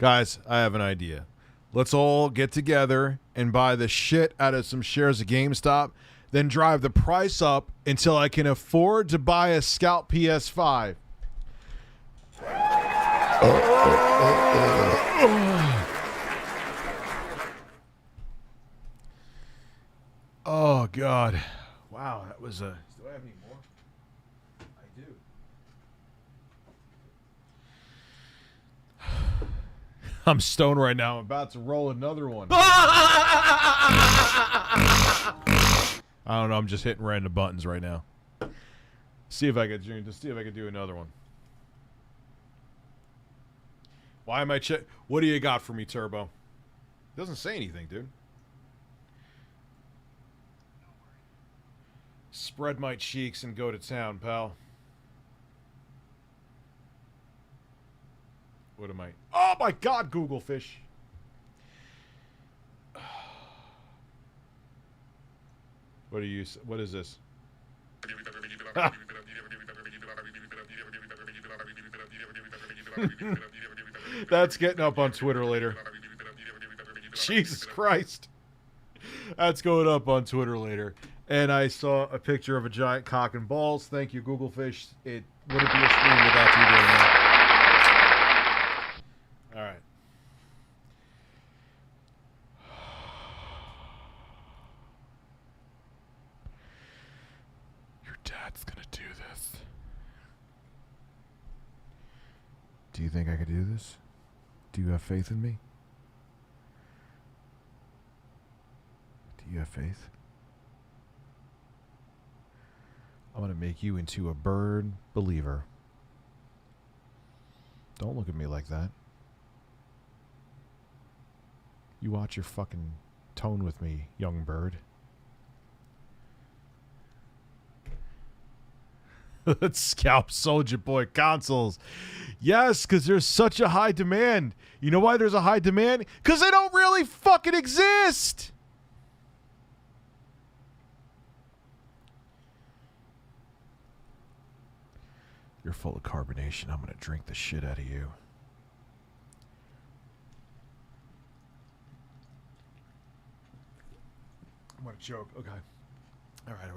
Guys, I have an idea. Let's all get together and buy the shit out of some shares of GameStop, then drive the price up until I can afford to buy a Scout PS5. Oh, God. Wow, that was a... Do I have any more? I do. I'm stoned right now. I'm about to roll another one. I don't know. I'm just hitting random buttons right now. See if I could do another one. Why am I What do you got for me, Turbo? Doesn't say anything, dude. Spread my cheeks and go to town, pal. What am I? Oh my God, Google fish. What is this? That's getting up on Twitter later. Jesus Christ. That's going up on Twitter later. And I saw a picture of a giant cock and balls. Thank you, Google fish. It wouldn't be a stream without you doing that. All right. Do you think I could do this? Do you have faith in me? Do you have faith? I'm going to make you into a bird believer. Don't look at me like that. You watch your fucking tone with me, young bird. Let's scalp Soldier Boy consoles. Yes, because there's such a high demand. You know why there's a high demand? Because they don't really fucking exist. You're full of carbonation. I'm going to drink the shit out of you. What a joke. Okay. All right.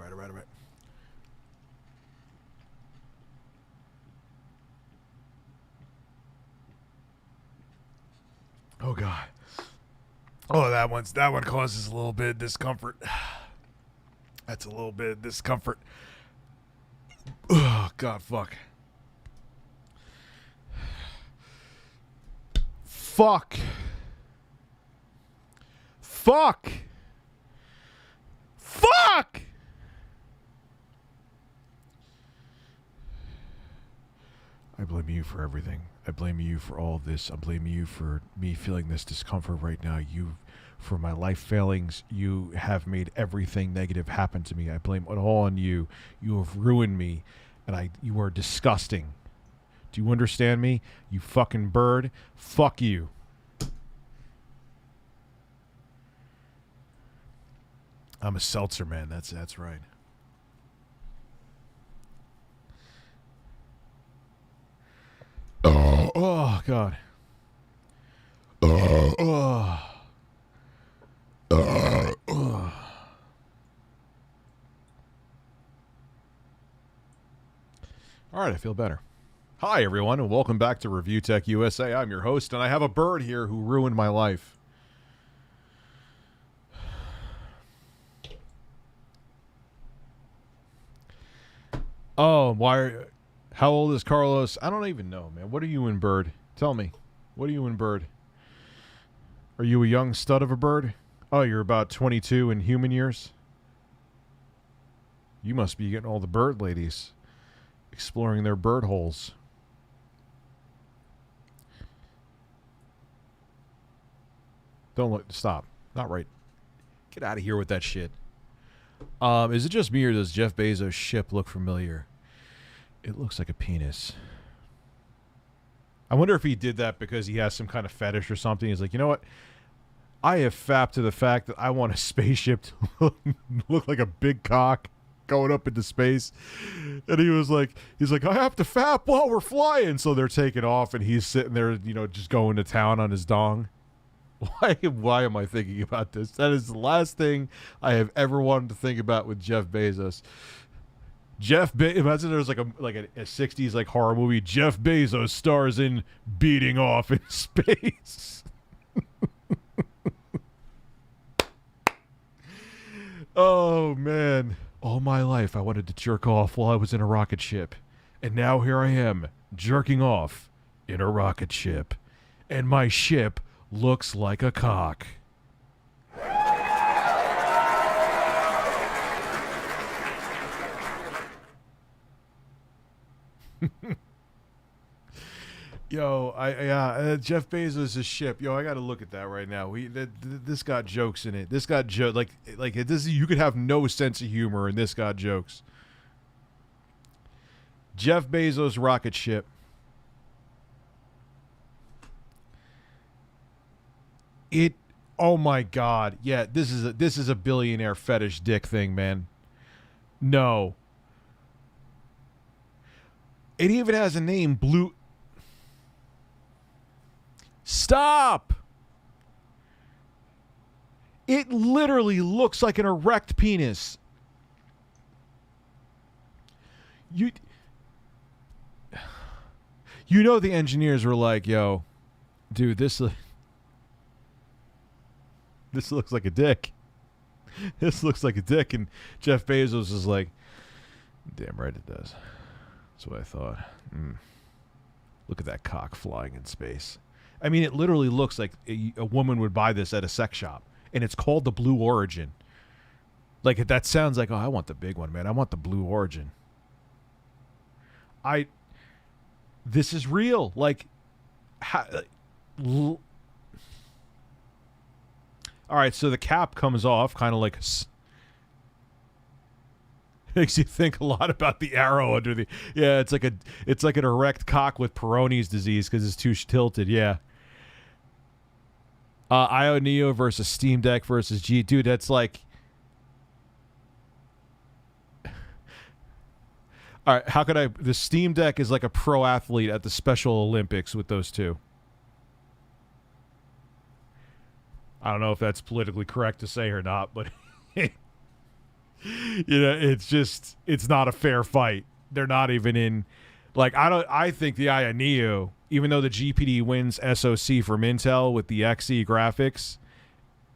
Oh God. Oh, that one causes a little bit of discomfort. That's a little bit of discomfort. Oh God, fuck. Fuck. Fuck. Fuck. I blame you for everything. I blame you for all of this. I blame you for me feeling this discomfort right now. You, for my life failings, you have made everything negative happen to me. I blame it all on you. You have ruined me, and you are disgusting. Do you understand me? You fucking bird. Fuck you. I'm a seltzer man. That's right. Oh God. All right, I feel better. Hi, everyone, and welcome back to Review Tech USA. I'm your host, and I have a bird here who ruined my life. Oh, why? How old is Carlos? I don't even know, man. What are you in, bird? Tell me. What are you in, bird? Are you a young stud of a bird? Oh, you're about 22 in human years? You must be getting all the bird ladies exploring their bird holes. Don't look. Stop. Not right. Get out of here with that shit. Is it just me or does Jeff Bezos' ship look familiar? It looks like a penis. I wonder if he did that because he has some kind of fetish or something. He's like, you know what? I have fapped to the fact that I want a spaceship to look like a big cock going up into space. And he's like, I have to fap while we're flying. So they're taking off and he's sitting there, you know, just going to town on his dong. Why am I thinking about this? That is the last thing I have ever wanted to think about with Jeff Bezos. Imagine there's like a 60s like horror movie. Jeff Bezos stars in beating off in space. Oh man. All my life I wanted to jerk off while I was in a rocket ship. And now here I am, jerking off in a rocket ship. And my ship looks like a cock. Yo, Jeff Bezos' ship. Yo, I got to look at that right now. This got jokes in it. This got like this. You could have no sense of humor, and this got jokes. Jeff Bezos' rocket ship. Oh my God. Yeah, this is a billionaire fetish dick thing, man. No. It even has a name, Blue. Stop. It literally looks like an erect penis. You know the engineers were like, yo, dude, this looks like a dick. This looks like a dick. And Jeff Bezos is like, damn right it does. That's what I thought. Look at that cock flying in space. I mean, it literally looks like a woman would buy this at a sex shop, and it's called the Blue Origin. Like, that sounds like, oh, I want the big one, man. I want the Blue Origin. This is real. Like, all right, so the cap comes off, kind of like makes you think a lot about the arrow under the. Yeah, it's like an erect cock with Peyronie's disease because it's too tilted. Yeah. IO Neo versus Steam Deck versus G, dude. That's like. All right, how could I? The Steam Deck is like a pro athlete at the Special Olympics with those two. I don't know if that's politically correct to say or not, but it's not a fair fight. They're not even in. Like, I think the Aya Neo, even though the GPD wins SoC from Intel with the Xe graphics,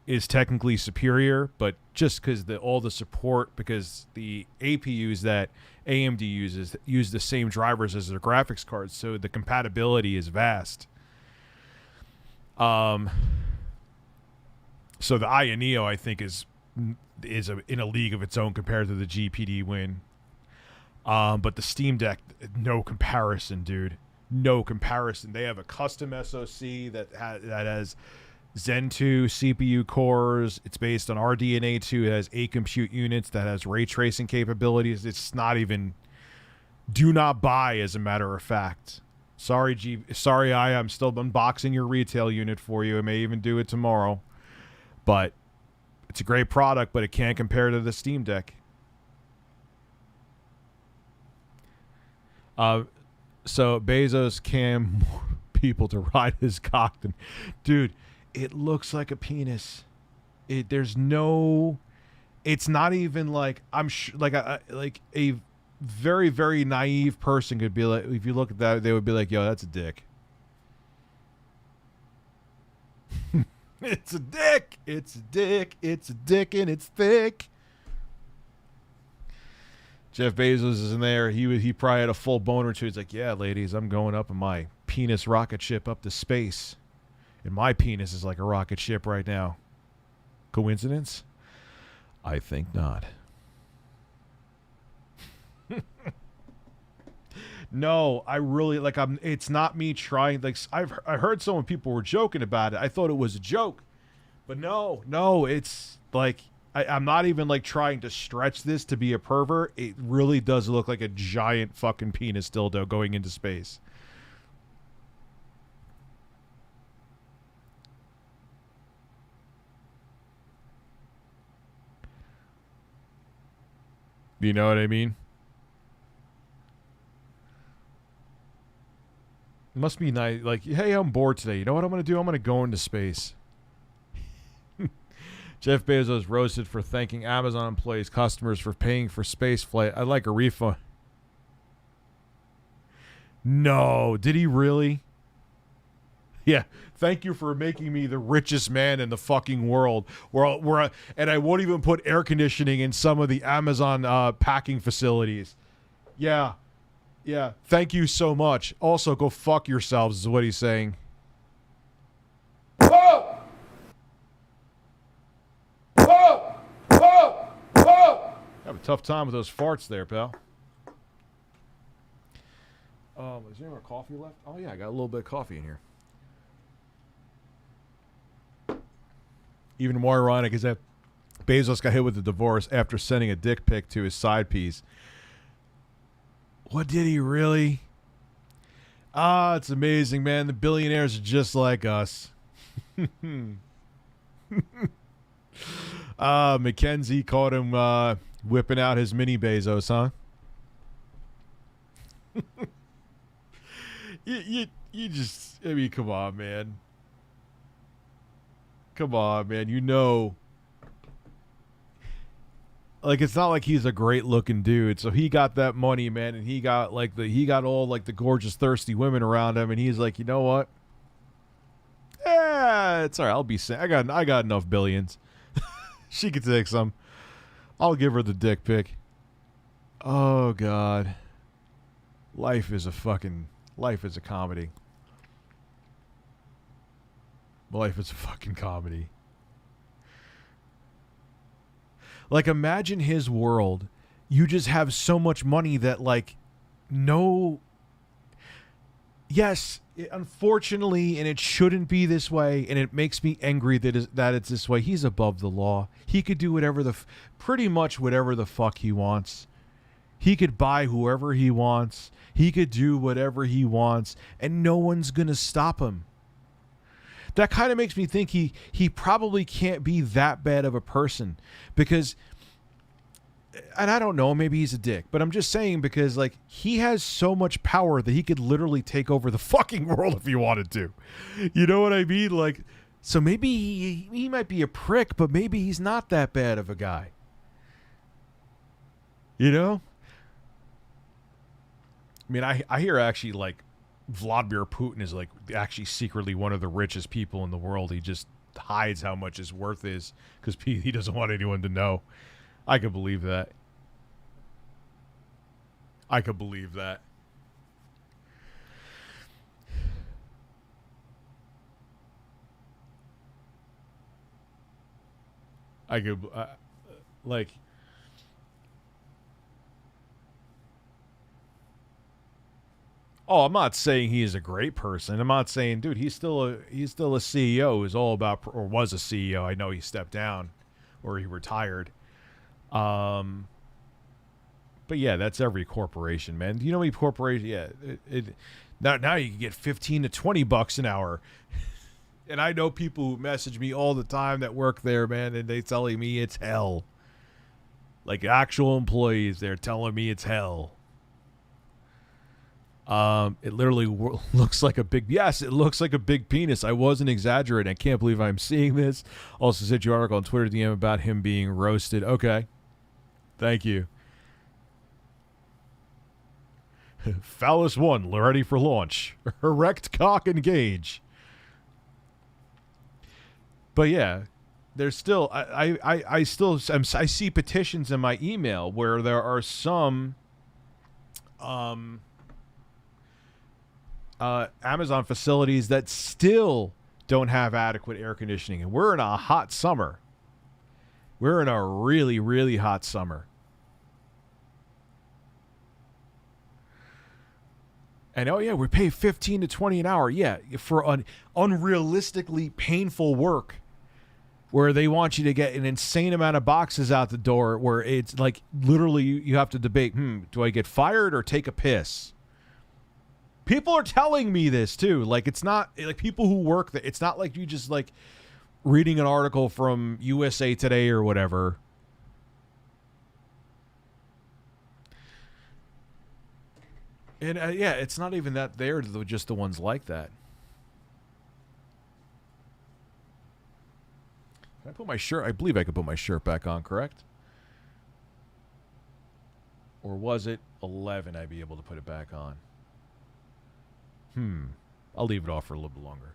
is technically superior, but just because all the support, because the APUs that AMD uses use the same drivers as their graphics cards, so the compatibility is vast. So the Aya Neo, I think, is in a league of its own compared to the GPD win. But the Steam Deck, no comparison, dude. No comparison. They have a custom SoC that has Zen 2 CPU cores. It's based on RDNA 2. It has 8 compute units. That has ray tracing capabilities. It's not even. Do not buy, as a matter of fact. Sorry, I'm still unboxing your retail unit for you. I may even do it tomorrow. But it's a great product, but it can't compare to the Steam Deck. So Bezos can more people to ride his cock than, dude. It looks like a penis. It's not even like like a very, very naive person could be like, if you look at that, they would be like, yo, that's a dick. It's a dick. It's a dick. It's a dick, and it's thick. Jeff Bezos is in there. He probably had a full boner too. He's like, yeah, ladies, I'm going up in my penis rocket ship up to space. And my penis is like a rocket ship right now. Coincidence? I think not. No, I really like. It's not me trying. Like, I heard people were joking about it. I thought it was a joke, but no, it's like I'm not even like trying to stretch this to be a pervert. It really does look like a giant fucking penis dildo going into space. You know what I mean? It must be nice. Like, hey, I'm bored today. You know what I'm going to do? I'm going to go into space. Jeff Bezos roasted for thanking Amazon employees, customers for paying for space flight. I'd like a refund. No. Did he really? Yeah. Thank you for making me the richest man in the fucking world. And I won't even put air conditioning in some of the Amazon packing facilities. Yeah. Yeah, thank you so much. Also, go fuck yourselves is what he's saying. Whoa! Whoa! Whoa! Whoa! Have a tough time with those farts there, pal. Is there any more coffee left? Oh, yeah, I got a little bit of coffee in here. Even more ironic is that Bezos got hit with a divorce after sending a dick pic to his side piece. What did he really? It's amazing, man. The billionaires are just like us. Mackenzie caught him whipping out his mini Bezos, huh? you just, I mean, come on, man. Come on, man. You know. Like, it's not like he's a great looking dude, so he got that money, man, and he got all like the gorgeous, thirsty women around him, and he's like, you know what? Yeah, it's all right. I'll be I got enough billions. She could take some. I'll give her the dick pic. Oh God, life is a fucking Life is a comedy. Life is a fucking comedy. Like, imagine his world. You just have so much money that, like, no... Yes, unfortunately, and it shouldn't be this way, and it makes me angry that it's this way. He's above the law. He could do whatever pretty much whatever the fuck he wants. He could buy whoever he wants. He could do whatever he wants, and no one's gonna stop him. That kind of makes me think he probably can't be that bad of a person, because, and I don't know, maybe he's a dick, but I'm just saying, because, like, he has so much power that he could literally take over the fucking world if he wanted to. You know what I mean? Like, so maybe he might be a prick, but maybe he's not that bad of a guy. You know? I mean, I hear actually, like, Vladimir Putin is, like, actually secretly one of the richest people in the world. He just hides how much his worth is because he doesn't want anyone to know. I could believe that. I could believe that. I could, like... Oh, I'm not saying he is a great person. I'm not saying, dude, he's still a CEO who's all about, or was a CEO. I know he stepped down or he retired. But yeah, that's every corporation, man. You know how many corporations? Yeah, now you can get $15 to $20 an hour. And I know people who message me all the time that work there, man, and they telling me it's hell. Like actual employees, they're telling me it's hell. It literally looks like a big, yes, it looks like a big penis. I wasn't exaggerating. I can't believe I'm seeing this. Also sent you an article on Twitter DM about him being roasted. Okay. Thank you. Phallus 1, ready for launch. Erect cock engage. But yeah, there's still, I see petitions in my email where there are some, Amazon facilities that still don't have adequate air conditioning, and we're in a hot summer. We're in a really, really hot summer. And oh yeah, we pay $15 to $20 an hour. Yeah, for unrealistically painful work, where they want you to get an insane amount of boxes out the door, where it's like literally you have to debate, do I get fired or take a piss? People are telling me this too. Like, it's not like people who work there. It's not like you just like reading an article from USA Today or whatever. And yeah, it's not even that they're just the ones like that. Can I put my shirt? I believe I could put my shirt back on, correct? Or was it 11 I'd be able to put it back on? I'll leave it off for a little bit longer.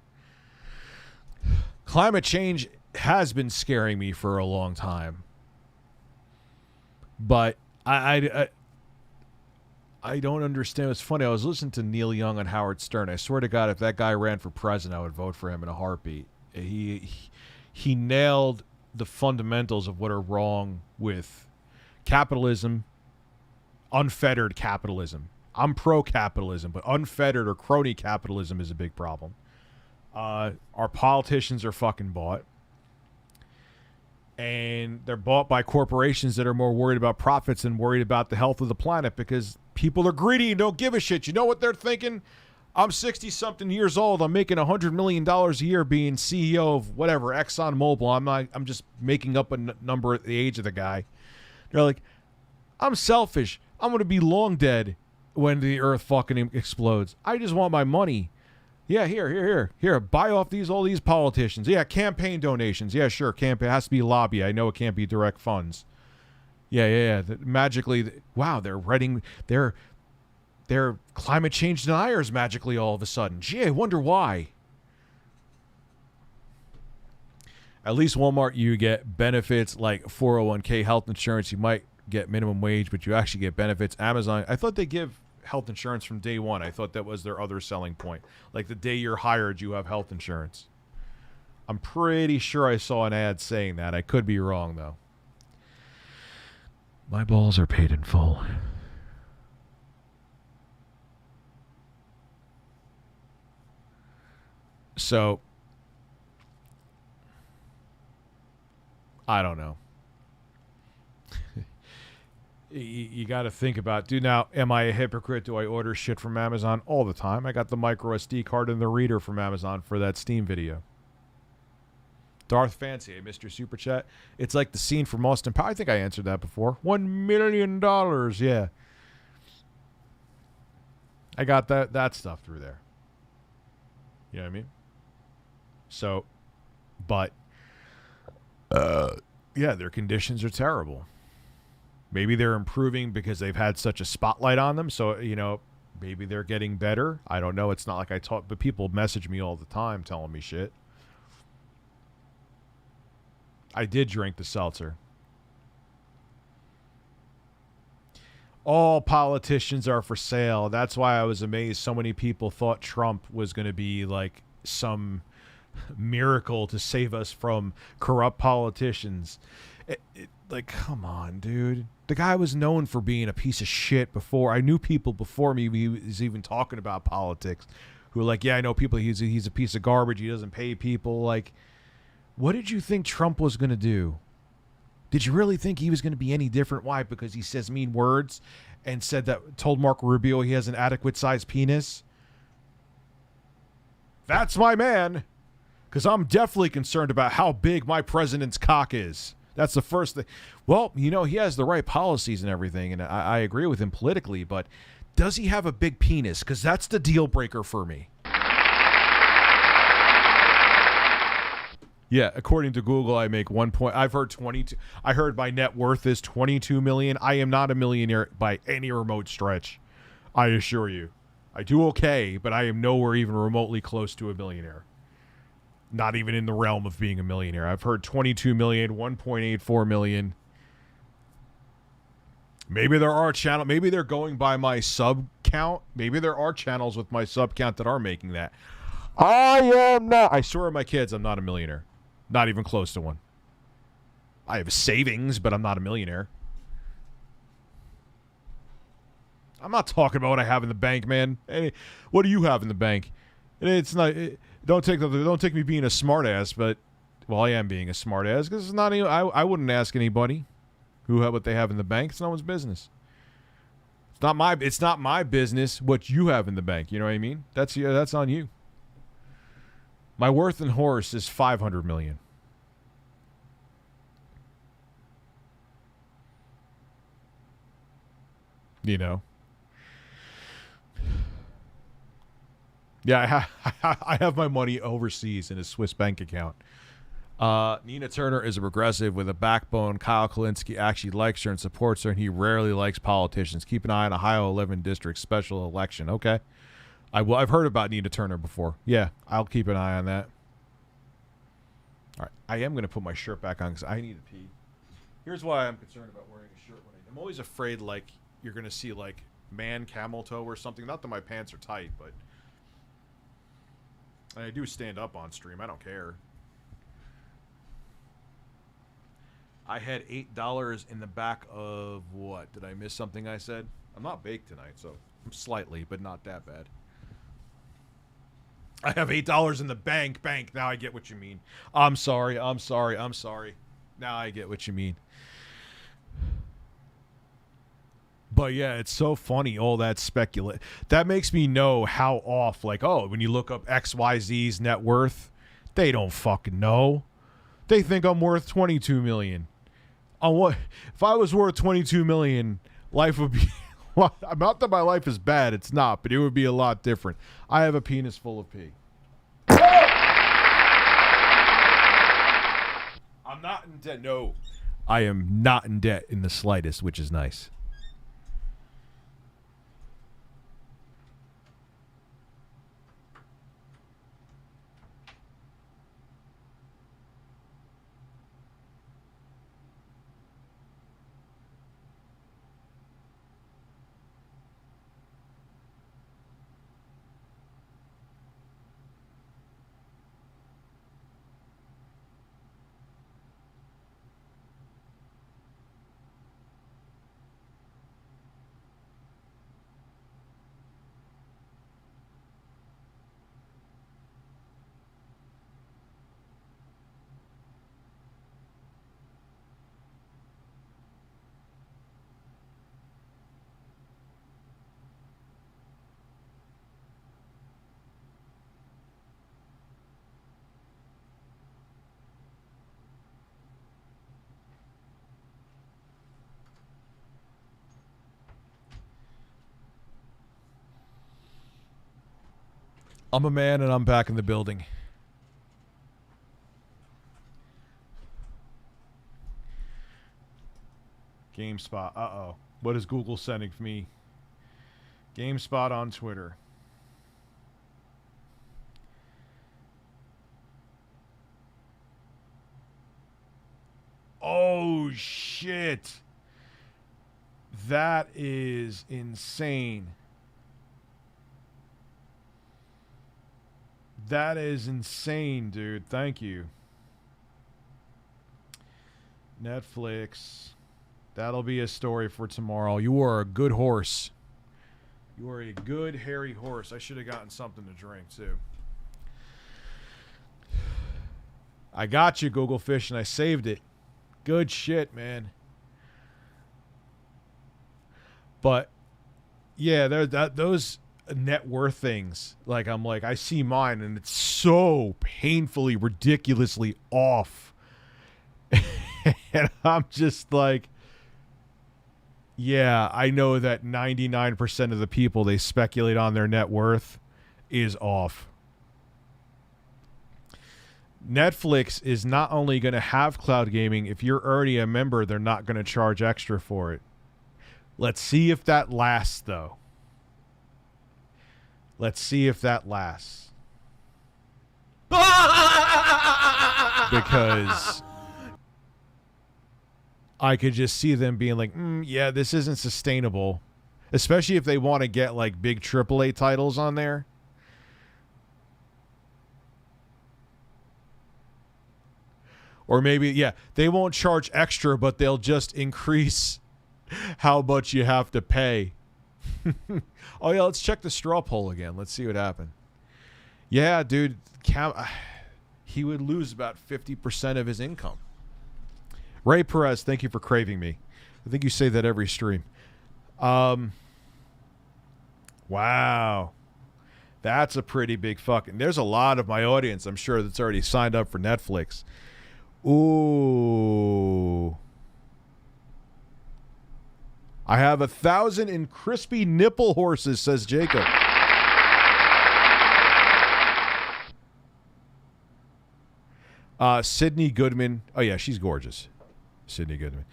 Climate change has been scaring me for a long time. But I don't understand. It's funny. I was listening to Neil Young on Howard Stern. I swear to God, if that guy ran for president, I would vote for him in a heartbeat. He nailed the fundamentals of what are wrong with capitalism, unfettered capitalism. I'm pro-capitalism, but unfettered or crony capitalism is a big problem. Our politicians are fucking bought. And they're bought by corporations that are more worried about profits than worried about the health of the planet, because people are greedy and don't give a shit. You know what they're thinking? I'm 60-something years old. I'm making $100 million a year being CEO of whatever, ExxonMobil. I'm just making up a number at the age of the guy. They're like, I'm selfish. I'm going to be long dead when the earth fucking explodes. I just want my money. Yeah, here. Buy off all these politicians. Yeah, campaign donations. Yeah, sure. Campaign has to be lobby. I know it can't be direct funds. Yeah. Magically, wow, they're writing their climate change deniers magically all of a sudden. Gee, I wonder why. At least Walmart, you get benefits like 401k health insurance. You might get minimum wage, but you actually get benefits. Amazon, I thought they give health insurance from day one. I thought that was their other selling point. Like the day you're hired, you have health insurance. I'm pretty sure I saw an ad saying that. I could be wrong, though. My balls are paid in full. So, I don't know. You got to think about, dude, now, am I a hypocrite? Do I order shit from Amazon all the time? I got the micro SD card and the reader from Amazon for that Steam video. Darth Fancy, I missed your super chat. It's like the scene from Austin Powers. I think I answered that before. $1 million, yeah. I got that stuff through there. You know what I mean? So, but, yeah, their conditions are terrible. Maybe they're improving because they've had such a spotlight on them. So, you know, maybe they're getting better. I don't know. It's not like I talk, but people message me all the time telling me shit. I did drink the seltzer. All politicians are for sale. That's why I was amazed so many people thought Trump was going to be like some miracle to save us from corrupt politicians. Like, come on, dude. The guy was known for being a piece of shit before. I knew people before me he was even talking about politics who were like, yeah, I know people. He's a piece of garbage. He doesn't pay people. Like, what did you think Trump was going to do? Did you really think he was going to be any different? Why? Because he says mean words and told Mark Rubio he has an adequate sized penis? That's my man. Because I'm definitely concerned about how big my president's cock is. That's the first thing. Well, you know, he has the right policies and everything, and I agree with him politically, but does he have a big penis? Because that's the deal breaker for me. Yeah, according to Google, I make 1 point. I've heard 22. I heard my net worth is 22 million. I am not a millionaire by any remote stretch. I assure you. I do okay, but I am nowhere even remotely close to a millionaire. Not even in the realm of being a millionaire. I've heard 22 million, 1.84 million. Maybe there are channels. Maybe they're going by my sub count. Maybe there are channels with my sub count that are making that. I am not. I swear to my kids, I'm not a millionaire. Not even close to one. I have savings, but I'm not a millionaire. I'm not talking about what I have in the bank, man. Hey, what do you have in the bank? It's not. Don't take me being a smartass, but well, I am being a smartass because it's not. I wouldn't ask anybody what they have in the bank. It's no one's business. It's not my business what you have in the bank. You know what I mean? That's on you. My worth in horse is 500 million. You know. Yeah, I have my money overseas in a Swiss bank account. Nina Turner is a progressive with a backbone. Kyle Kalinske actually likes her and supports her, and he rarely likes politicians. Keep an eye on Ohio 11 district special election. Okay. I've heard about Nina Turner before. Yeah, I'll keep an eye on that. All right, I am going to put my shirt back on because I need to pee. Here's why I'm concerned about wearing a shirt. I'm always afraid, like, you're going to see, like, man camel toe or something. Not that my pants are tight, but I do stand up on stream. I don't care. I had $8 in the back of what? Did I miss something I said? I'm not baked tonight, so I'm slightly, but not that bad. I have $8 in the bank. Now I get what you mean. I'm sorry. Now I get what you mean. But yeah, it's so funny, all that speculate. That makes me know how off, like, oh, when you look up XYZ's net worth, they don't fucking know. They think I'm worth 22 million. On what? If I was worth 22 million, life would be not that my life is bad, it's not, but it would be a lot different. I have a penis full of pee. I'm not in debt. No. I am not in debt in the slightest, which is nice. I'm a man and I'm back in the building. GameSpot. Uh-oh. What is Google sending for me? GameSpot on Twitter. Oh, shit. That is insane. That is insane, dude. Thank you. Netflix. That'll be a story for tomorrow. You are a good horse. You are a good, hairy horse. I should have gotten something to drink, too. I got you, Google Fish, and I saved it. Good shit, man. But, yeah, those net worth things, like, I'm like, I see mine, and it's so painfully, ridiculously off. And I'm just like, yeah, I know that 99% of the people they speculate on their net worth is off. Netflix is not only going to have cloud gaming, if you're already a member, they're not going to charge extra for it. Let's see if that lasts, though. Let's see if that lasts. Because I could just see them being like, yeah, this isn't sustainable. Especially if they want to get like big AAA titles on there. Or maybe, yeah, they won't charge extra, but they'll just increase how much you have to pay. Oh, yeah, let's check the straw poll again. Let's see what happened. Yeah, dude, he would lose about 50% of his income. Ray Perez, thank you for craving me. I think you say that every stream. Wow. That's a pretty big fucking... There's a lot of my audience, I'm sure, that's already signed up for Netflix. Ooh. I have 1,000 in crispy nipple horses, says Jacob. Sydney Goodman. Oh, yeah, she's gorgeous. Sydney Goodman.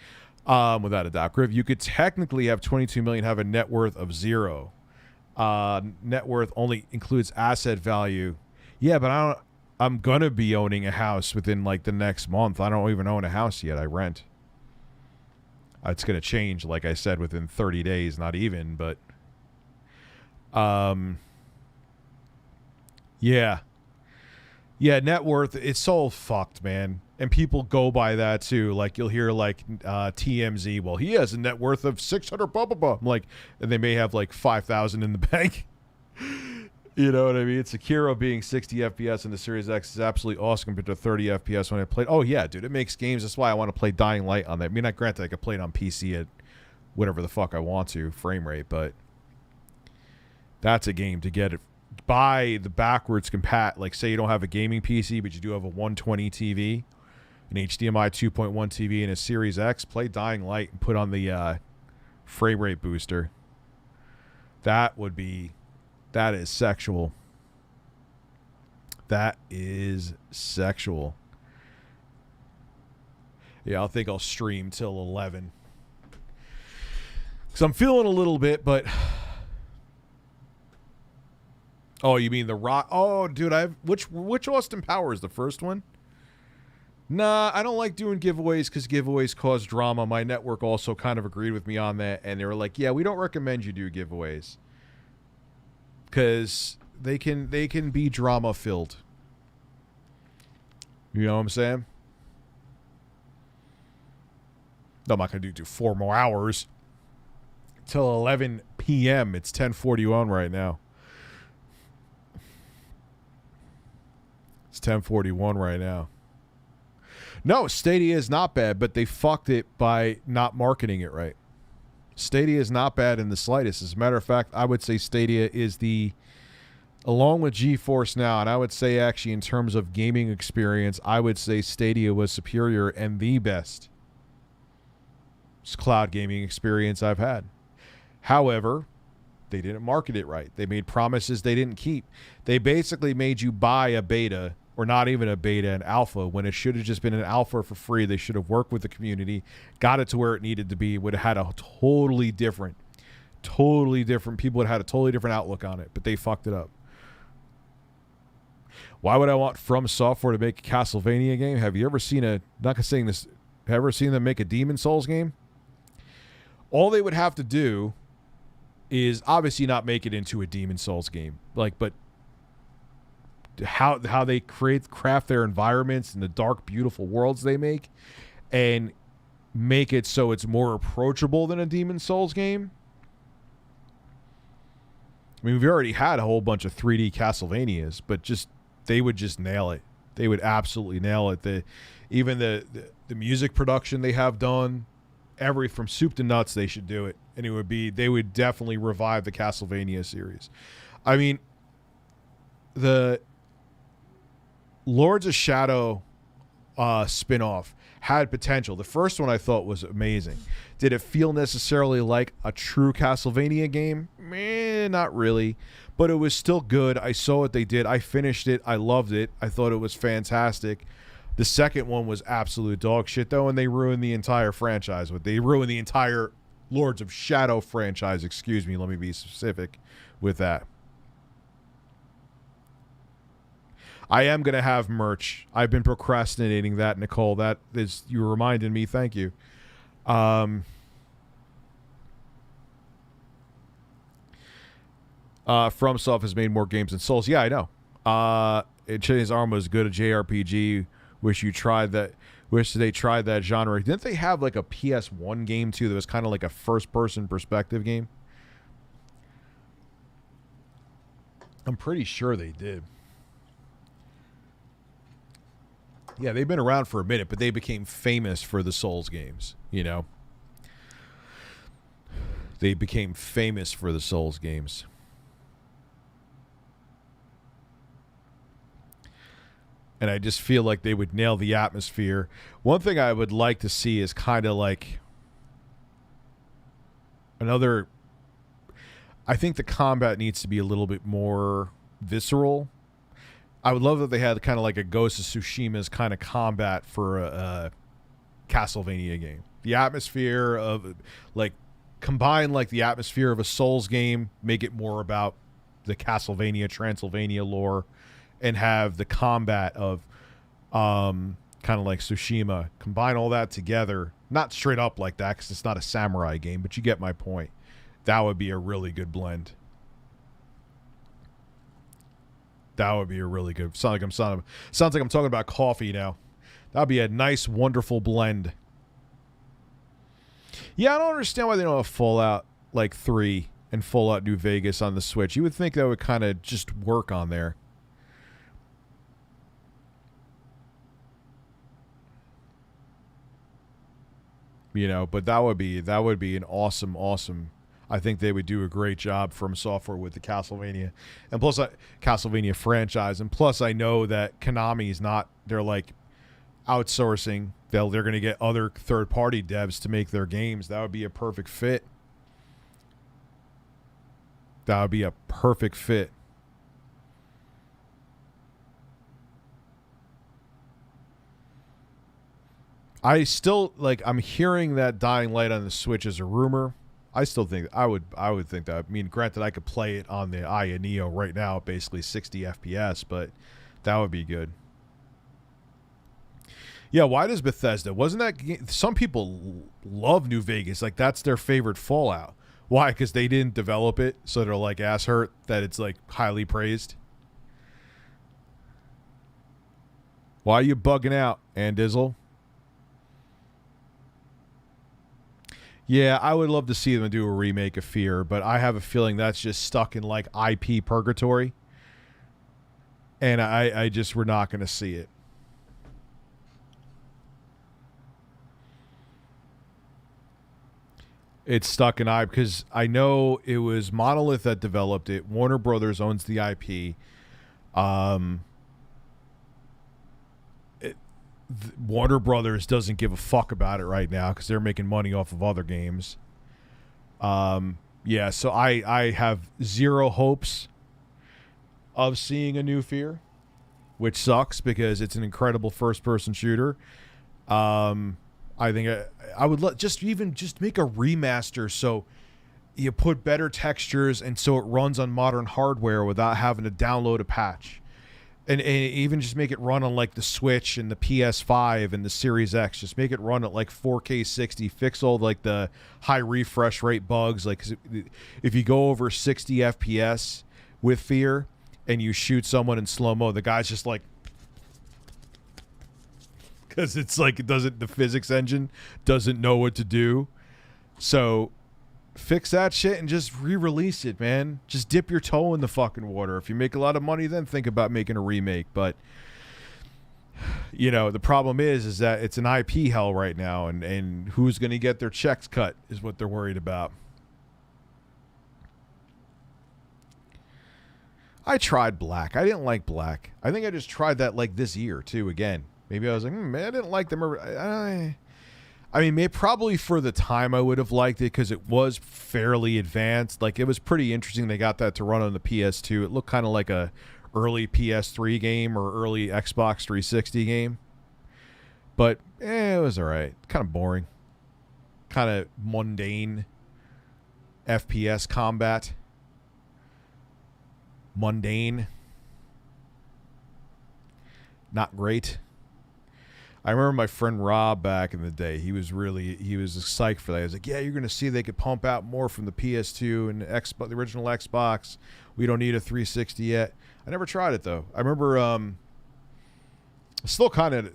Without a doubt. Griff, you could technically have 22 million, have a net worth of 0. Net worth only includes asset value. Yeah, but I'm going to be owning a house within like the next month. I don't even own a house yet. I rent. It's going to change, like I said, within 30 days, not even, but yeah. Yeah, net worth, it's so fucked, man. And people go by that too. Like you'll hear like TMZ, well, he has a net worth of 600 blah blah blah. I'm like, and they may have like 5,000 in the bank. You know what I mean? Sekiro being 60 FPS in the Series X is absolutely awesome compared to 30 FPS when I played. Oh yeah, dude, it makes games. That's why I want to play Dying Light on that. I mean, not granted, I could play it on PC at whatever the fuck I want to frame rate, but that's a game to get it. Buy the backwards compat. Like, say you don't have a gaming PC, but you do have a 120 TV, an HDMI 2.1 TV, and a Series X. Play Dying Light and put on the frame rate booster. That is sexual. That is sexual. Yeah, I think I'll stream till 11. Because I'm feeling a little bit, but... Oh, you mean the Rock? Oh, dude, which Austin Powers? The first one? Nah, I don't like doing giveaways because giveaways cause drama. My network also kind of agreed with me on that, and they were like, "Yeah, we don't recommend you do giveaways because they can be drama filled." You know what I'm saying? No, I'm not gonna do 4 more hours till 11 p.m. It's 10:41 right now. It's 10:41 right now. No, Stadia is not bad, but they fucked it by not marketing it right. Stadia is not bad in the slightest. As a matter of fact, I would say Stadia is along with GeForce Now, and I would say actually in terms of gaming experience, I would say Stadia was superior and the best cloud gaming experience I've had. However, They didn't market it right. They made promises they didn't keep. They basically made you buy a beta, or not even a beta, an alpha, when it should have just been an alpha for free. They should have worked with the community, got it to where it needed to be, would have had a totally different, people would have had a totally different outlook on it, but they fucked it up. Why would I want From Software to make a Castlevania game? Have you ever seen ever seen them make a Demon Souls game? All they would have to do is obviously not make it into a Demon Souls game, but how they craft their environments and the dark, beautiful worlds they make, and make it so it's more approachable than a Demon Souls game. I mean, we've already had a whole bunch of 3D Castlevanias, but they would just nail it. They would absolutely nail it. Even the music production they have done, from soup to nuts, they should do it. And they would definitely revive the Castlevania series. I mean, the Lords of Shadow spin-off had potential. The first one I thought was amazing. Did it feel necessarily like a true Castlevania game? Not really. But it was still good. I saw what they did. I finished it. I loved it. I thought it was fantastic. The second one was absolute dog shit, though, and they ruined the entire franchise. They ruined the entire Lords of Shadow franchise. Excuse me. Let me be specific with that. I am going to have merch. I've been procrastinating that, Nicole. You reminded me. Thank you. FromSoft has made more games than Souls. Yeah, I know. Chinese Armor is good at JRPG. Wish they tried that genre. Didn't they have like a PS1 game too that was kind of like a first-person perspective game? I'm pretty sure they did. Yeah, they've been around for a minute, but they became famous for the Souls games, you know? They became famous for the Souls games. And I just feel like they would nail the atmosphere. One thing I would like to see is kind of like another... I think the combat needs to be a little bit more visceral. I would love that they had kind of like a Ghost of Tsushima's kind of combat for a Castlevania game. The atmosphere of, like, combine like the atmosphere of a Souls game, make it more about the Castlevania, Transylvania lore, and have the combat of kind of like Tsushima. Combine all that together. Not straight up like that, because it's not a samurai game, but you get my point. That would be a really good blend. That would be a really good... Sounds like I'm talking about coffee now. That would be a nice, wonderful blend. Yeah, I don't understand why they don't have Fallout like 3 and Fallout New Vegas on the Switch. You would think that would kind of just work on there. You know, but that would be an awesome. I think they would do a great job from Software with the Castlevania, and plus Castlevania franchise, and plus I know that Konami's not. They're like outsourcing. They're going to get other third-party devs to make their games. That would be a perfect fit. That would be a perfect fit. I still I'm hearing that Dying Light on the Switch is a rumor. I still think I would think that. I mean, granted, I could play it on the Aya Neo right now at basically 60 FPS, but that would be good. Yeah, why does Bethesda? Wasn't that some people love New Vegas? Like that's their favorite Fallout. Why? Because they didn't develop it, so they're like ass hurt that it's like highly praised. Why are you bugging out, Andizzle? Yeah, I would love to see them do a remake of Fear, but I have a feeling that's just stuck in like IP purgatory. And I just, we're not going to see it. It's stuck in IP because I know it was Monolith that developed it. Warner Brothers owns the IP. Warner Brothers doesn't give a fuck about it right now because they're making money off of other games. You Yeah, so I have zero hopes of seeing a new Fear, which sucks because it's an incredible first-person shooter. I think I would just make a remaster so you put better textures and so it runs on modern hardware without having to download a patch. And even just make it run on like the Switch and the PS5 and the Series X. Just make it run at like 4K 60. Fix all like the high refresh rate bugs. Like 'cause if you go over 60 FPS with Fear and you shoot someone in slow mo, the guy's just like, because it's like the physics engine doesn't know what to do. So fix that shit and just re-release it, man. Just dip your toe in the fucking water. If you make a lot of money, then think about making a remake. But you know, the problem is that it's an IP hell right now, and who's going to get their checks cut is what they're worried about. I tried Black. I didn't like Black. I think I just tried that like this year too. Again, maybe I was like, man, I didn't like them. I mean, probably for the time I would have liked it because it was fairly advanced. Like, it was pretty interesting they got that to run on the PS2. It looked kind of like a early PS3 game or early Xbox 360 game. But, it was all right. Kind of boring. Kind of mundane FPS combat. Mundane. Not great. I remember my friend Rob back in the day. He was psyched for that. He was like, yeah, you're going to see they could pump out more from the PS2 and the original Xbox. We don't need a 360 yet. I never tried it, though. I remember still kind of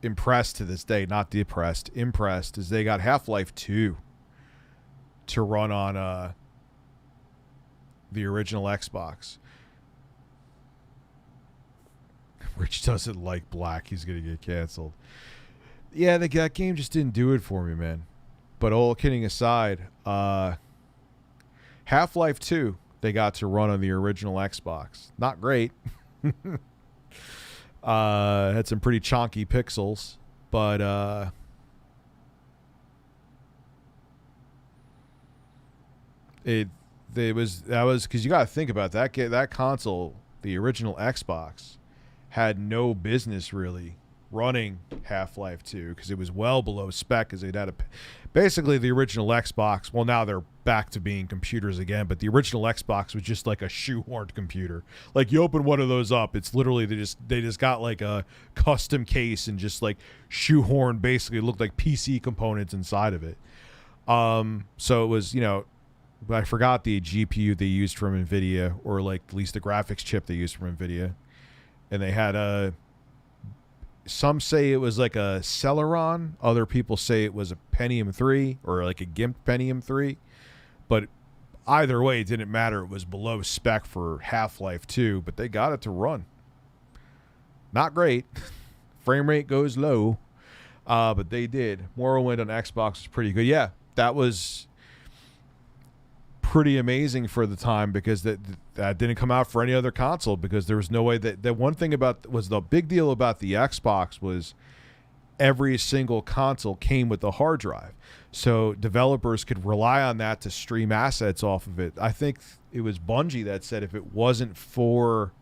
impressed to this day, not depressed, impressed, is they got Half-Life 2 to run on the original Xbox. Rich doesn't like Black. He's going to get canceled. Yeah, that game just didn't do it for me, man. But all kidding aside, Half-Life 2, they got to run on the original Xbox. Not great. Had some pretty chonky pixels, but that was because you got to think about that console, the original Xbox, had no business really running Half-Life 2 because it was well below spec because they'd had basically the original Xbox. Well, now they're back to being computers again, but the original Xbox was just like a shoehorned computer. Like, you open one of those up, it's literally they just got like a custom case and just like shoehorned, basically looked like PC components inside of it. So it was, I forgot the GPU they used from NVIDIA, or like at least the graphics chip they used from NVIDIA. And they had some say it was like a Celeron. Other people say it was a Pentium 3 or like a GIMP Pentium 3. But either way, it didn't matter. It was below spec for Half-Life 2, but they got it to run. Not great. Frame rate goes low, but they did. Morrowind on Xbox was pretty good. Yeah, that was pretty amazing for the time because that didn't come out for any other console because there was no way that one thing was the big deal about the Xbox was every single console came with a hard drive. So developers could rely on that to stream assets off of it. I think it was Bungie that said if it wasn't for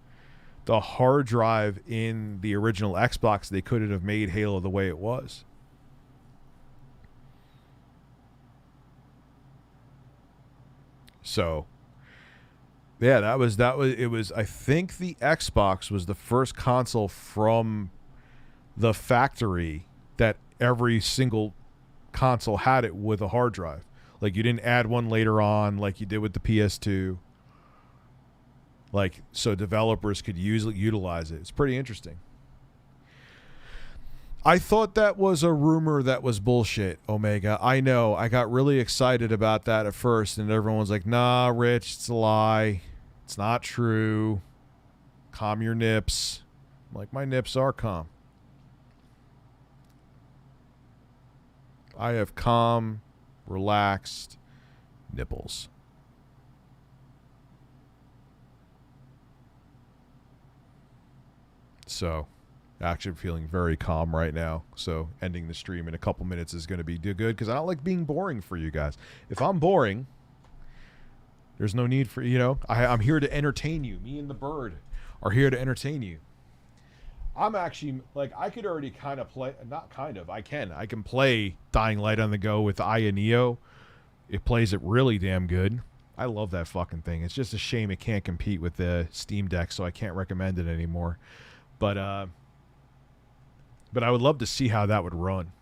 the hard drive in the original Xbox, they couldn't have made Halo the way it was. So, yeah, that was it was I think the Xbox was the first console from the factory that every single console had it with a hard drive. Like, you didn't add one later on like you did with the PS2. Like, so developers could utilize it. It's pretty interesting. I thought that was a rumor that was bullshit, Omega. I know. I got really excited about that at first, and everyone was like, nah, Rich, it's a lie. It's not true. Calm your nips. I'm like, my nips are calm. I have calm, relaxed nipples. So, Actually feeling very calm right now. So ending the stream in a couple minutes is going to be good because I don't like being boring for you guys. If I'm boring, there's no need for, I'm here to entertain you. Me and the bird are here to entertain you. I'm actually, I could already kind of play, I can play Dying Light on the go with Aya Neo. It plays it really damn good. I love that fucking thing. It's just a shame it can't compete with the Steam Deck, so I can't recommend it anymore. But I would love to see how that would run.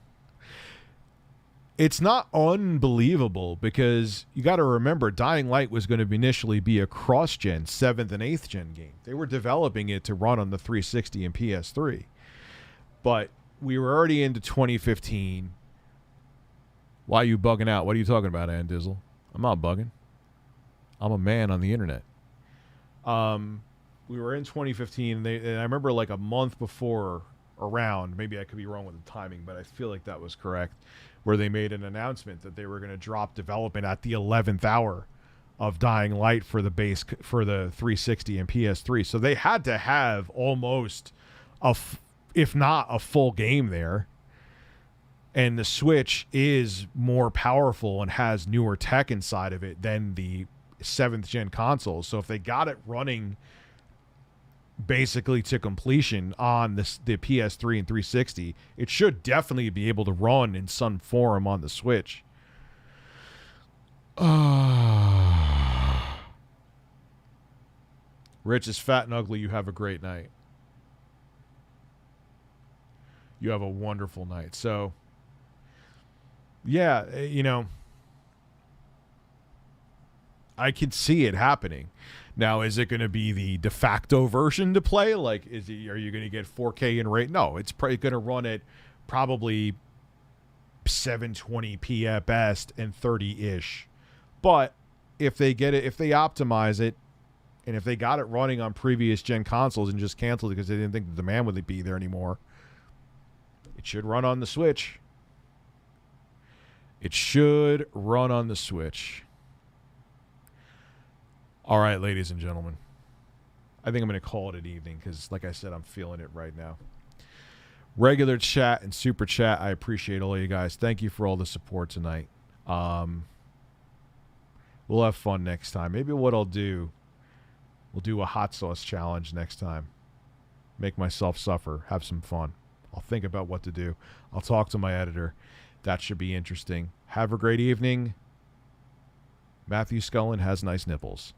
It's not unbelievable because you got to remember Dying Light was going to initially be a cross-gen 7th and 8th gen game. They were developing it to run on the 360 and PS3. But we were already into 2015. Why are you bugging out? What are you talking about, Andizzle? I'm not bugging. I'm a man on the internet. We were in 2015, and I remember a month before around, maybe I could be wrong with the timing, but I feel like that was correct, where they made an announcement that they were going to drop development at the 11th hour of Dying Light for the 360 and PS3. So they had to have almost if not a full game there. And the Switch is more powerful and has newer tech inside of it than the 7th gen consoles. So if they got it running basically to completion on the PS3 and 360, it should definitely be able to run in some form on the Switch. Rich is fat and ugly. You have a great night. You have a wonderful night. So, yeah, I could see it happening. Now, is it going to be the de facto version to play? Are you going to get 4K in rate? No, it's probably going to run at probably 720p at best and 30-ish. But if they optimize it, and if they got it running on previous gen consoles and just canceled it because they didn't think the demand would be there anymore, it should run on the Switch. It should run on the Switch. All right, ladies and gentlemen. I think I'm going to call it an evening because, like I said, I'm feeling it right now. Regular chat and super chat, I appreciate all you guys. Thank you for all the support tonight. We'll have fun next time. Maybe what I'll do, we'll do a hot sauce challenge next time. Make myself suffer. Have some fun. I'll think about what to do. I'll talk to my editor. That should be interesting. Have a great evening. Matthew Scullin has nice nipples.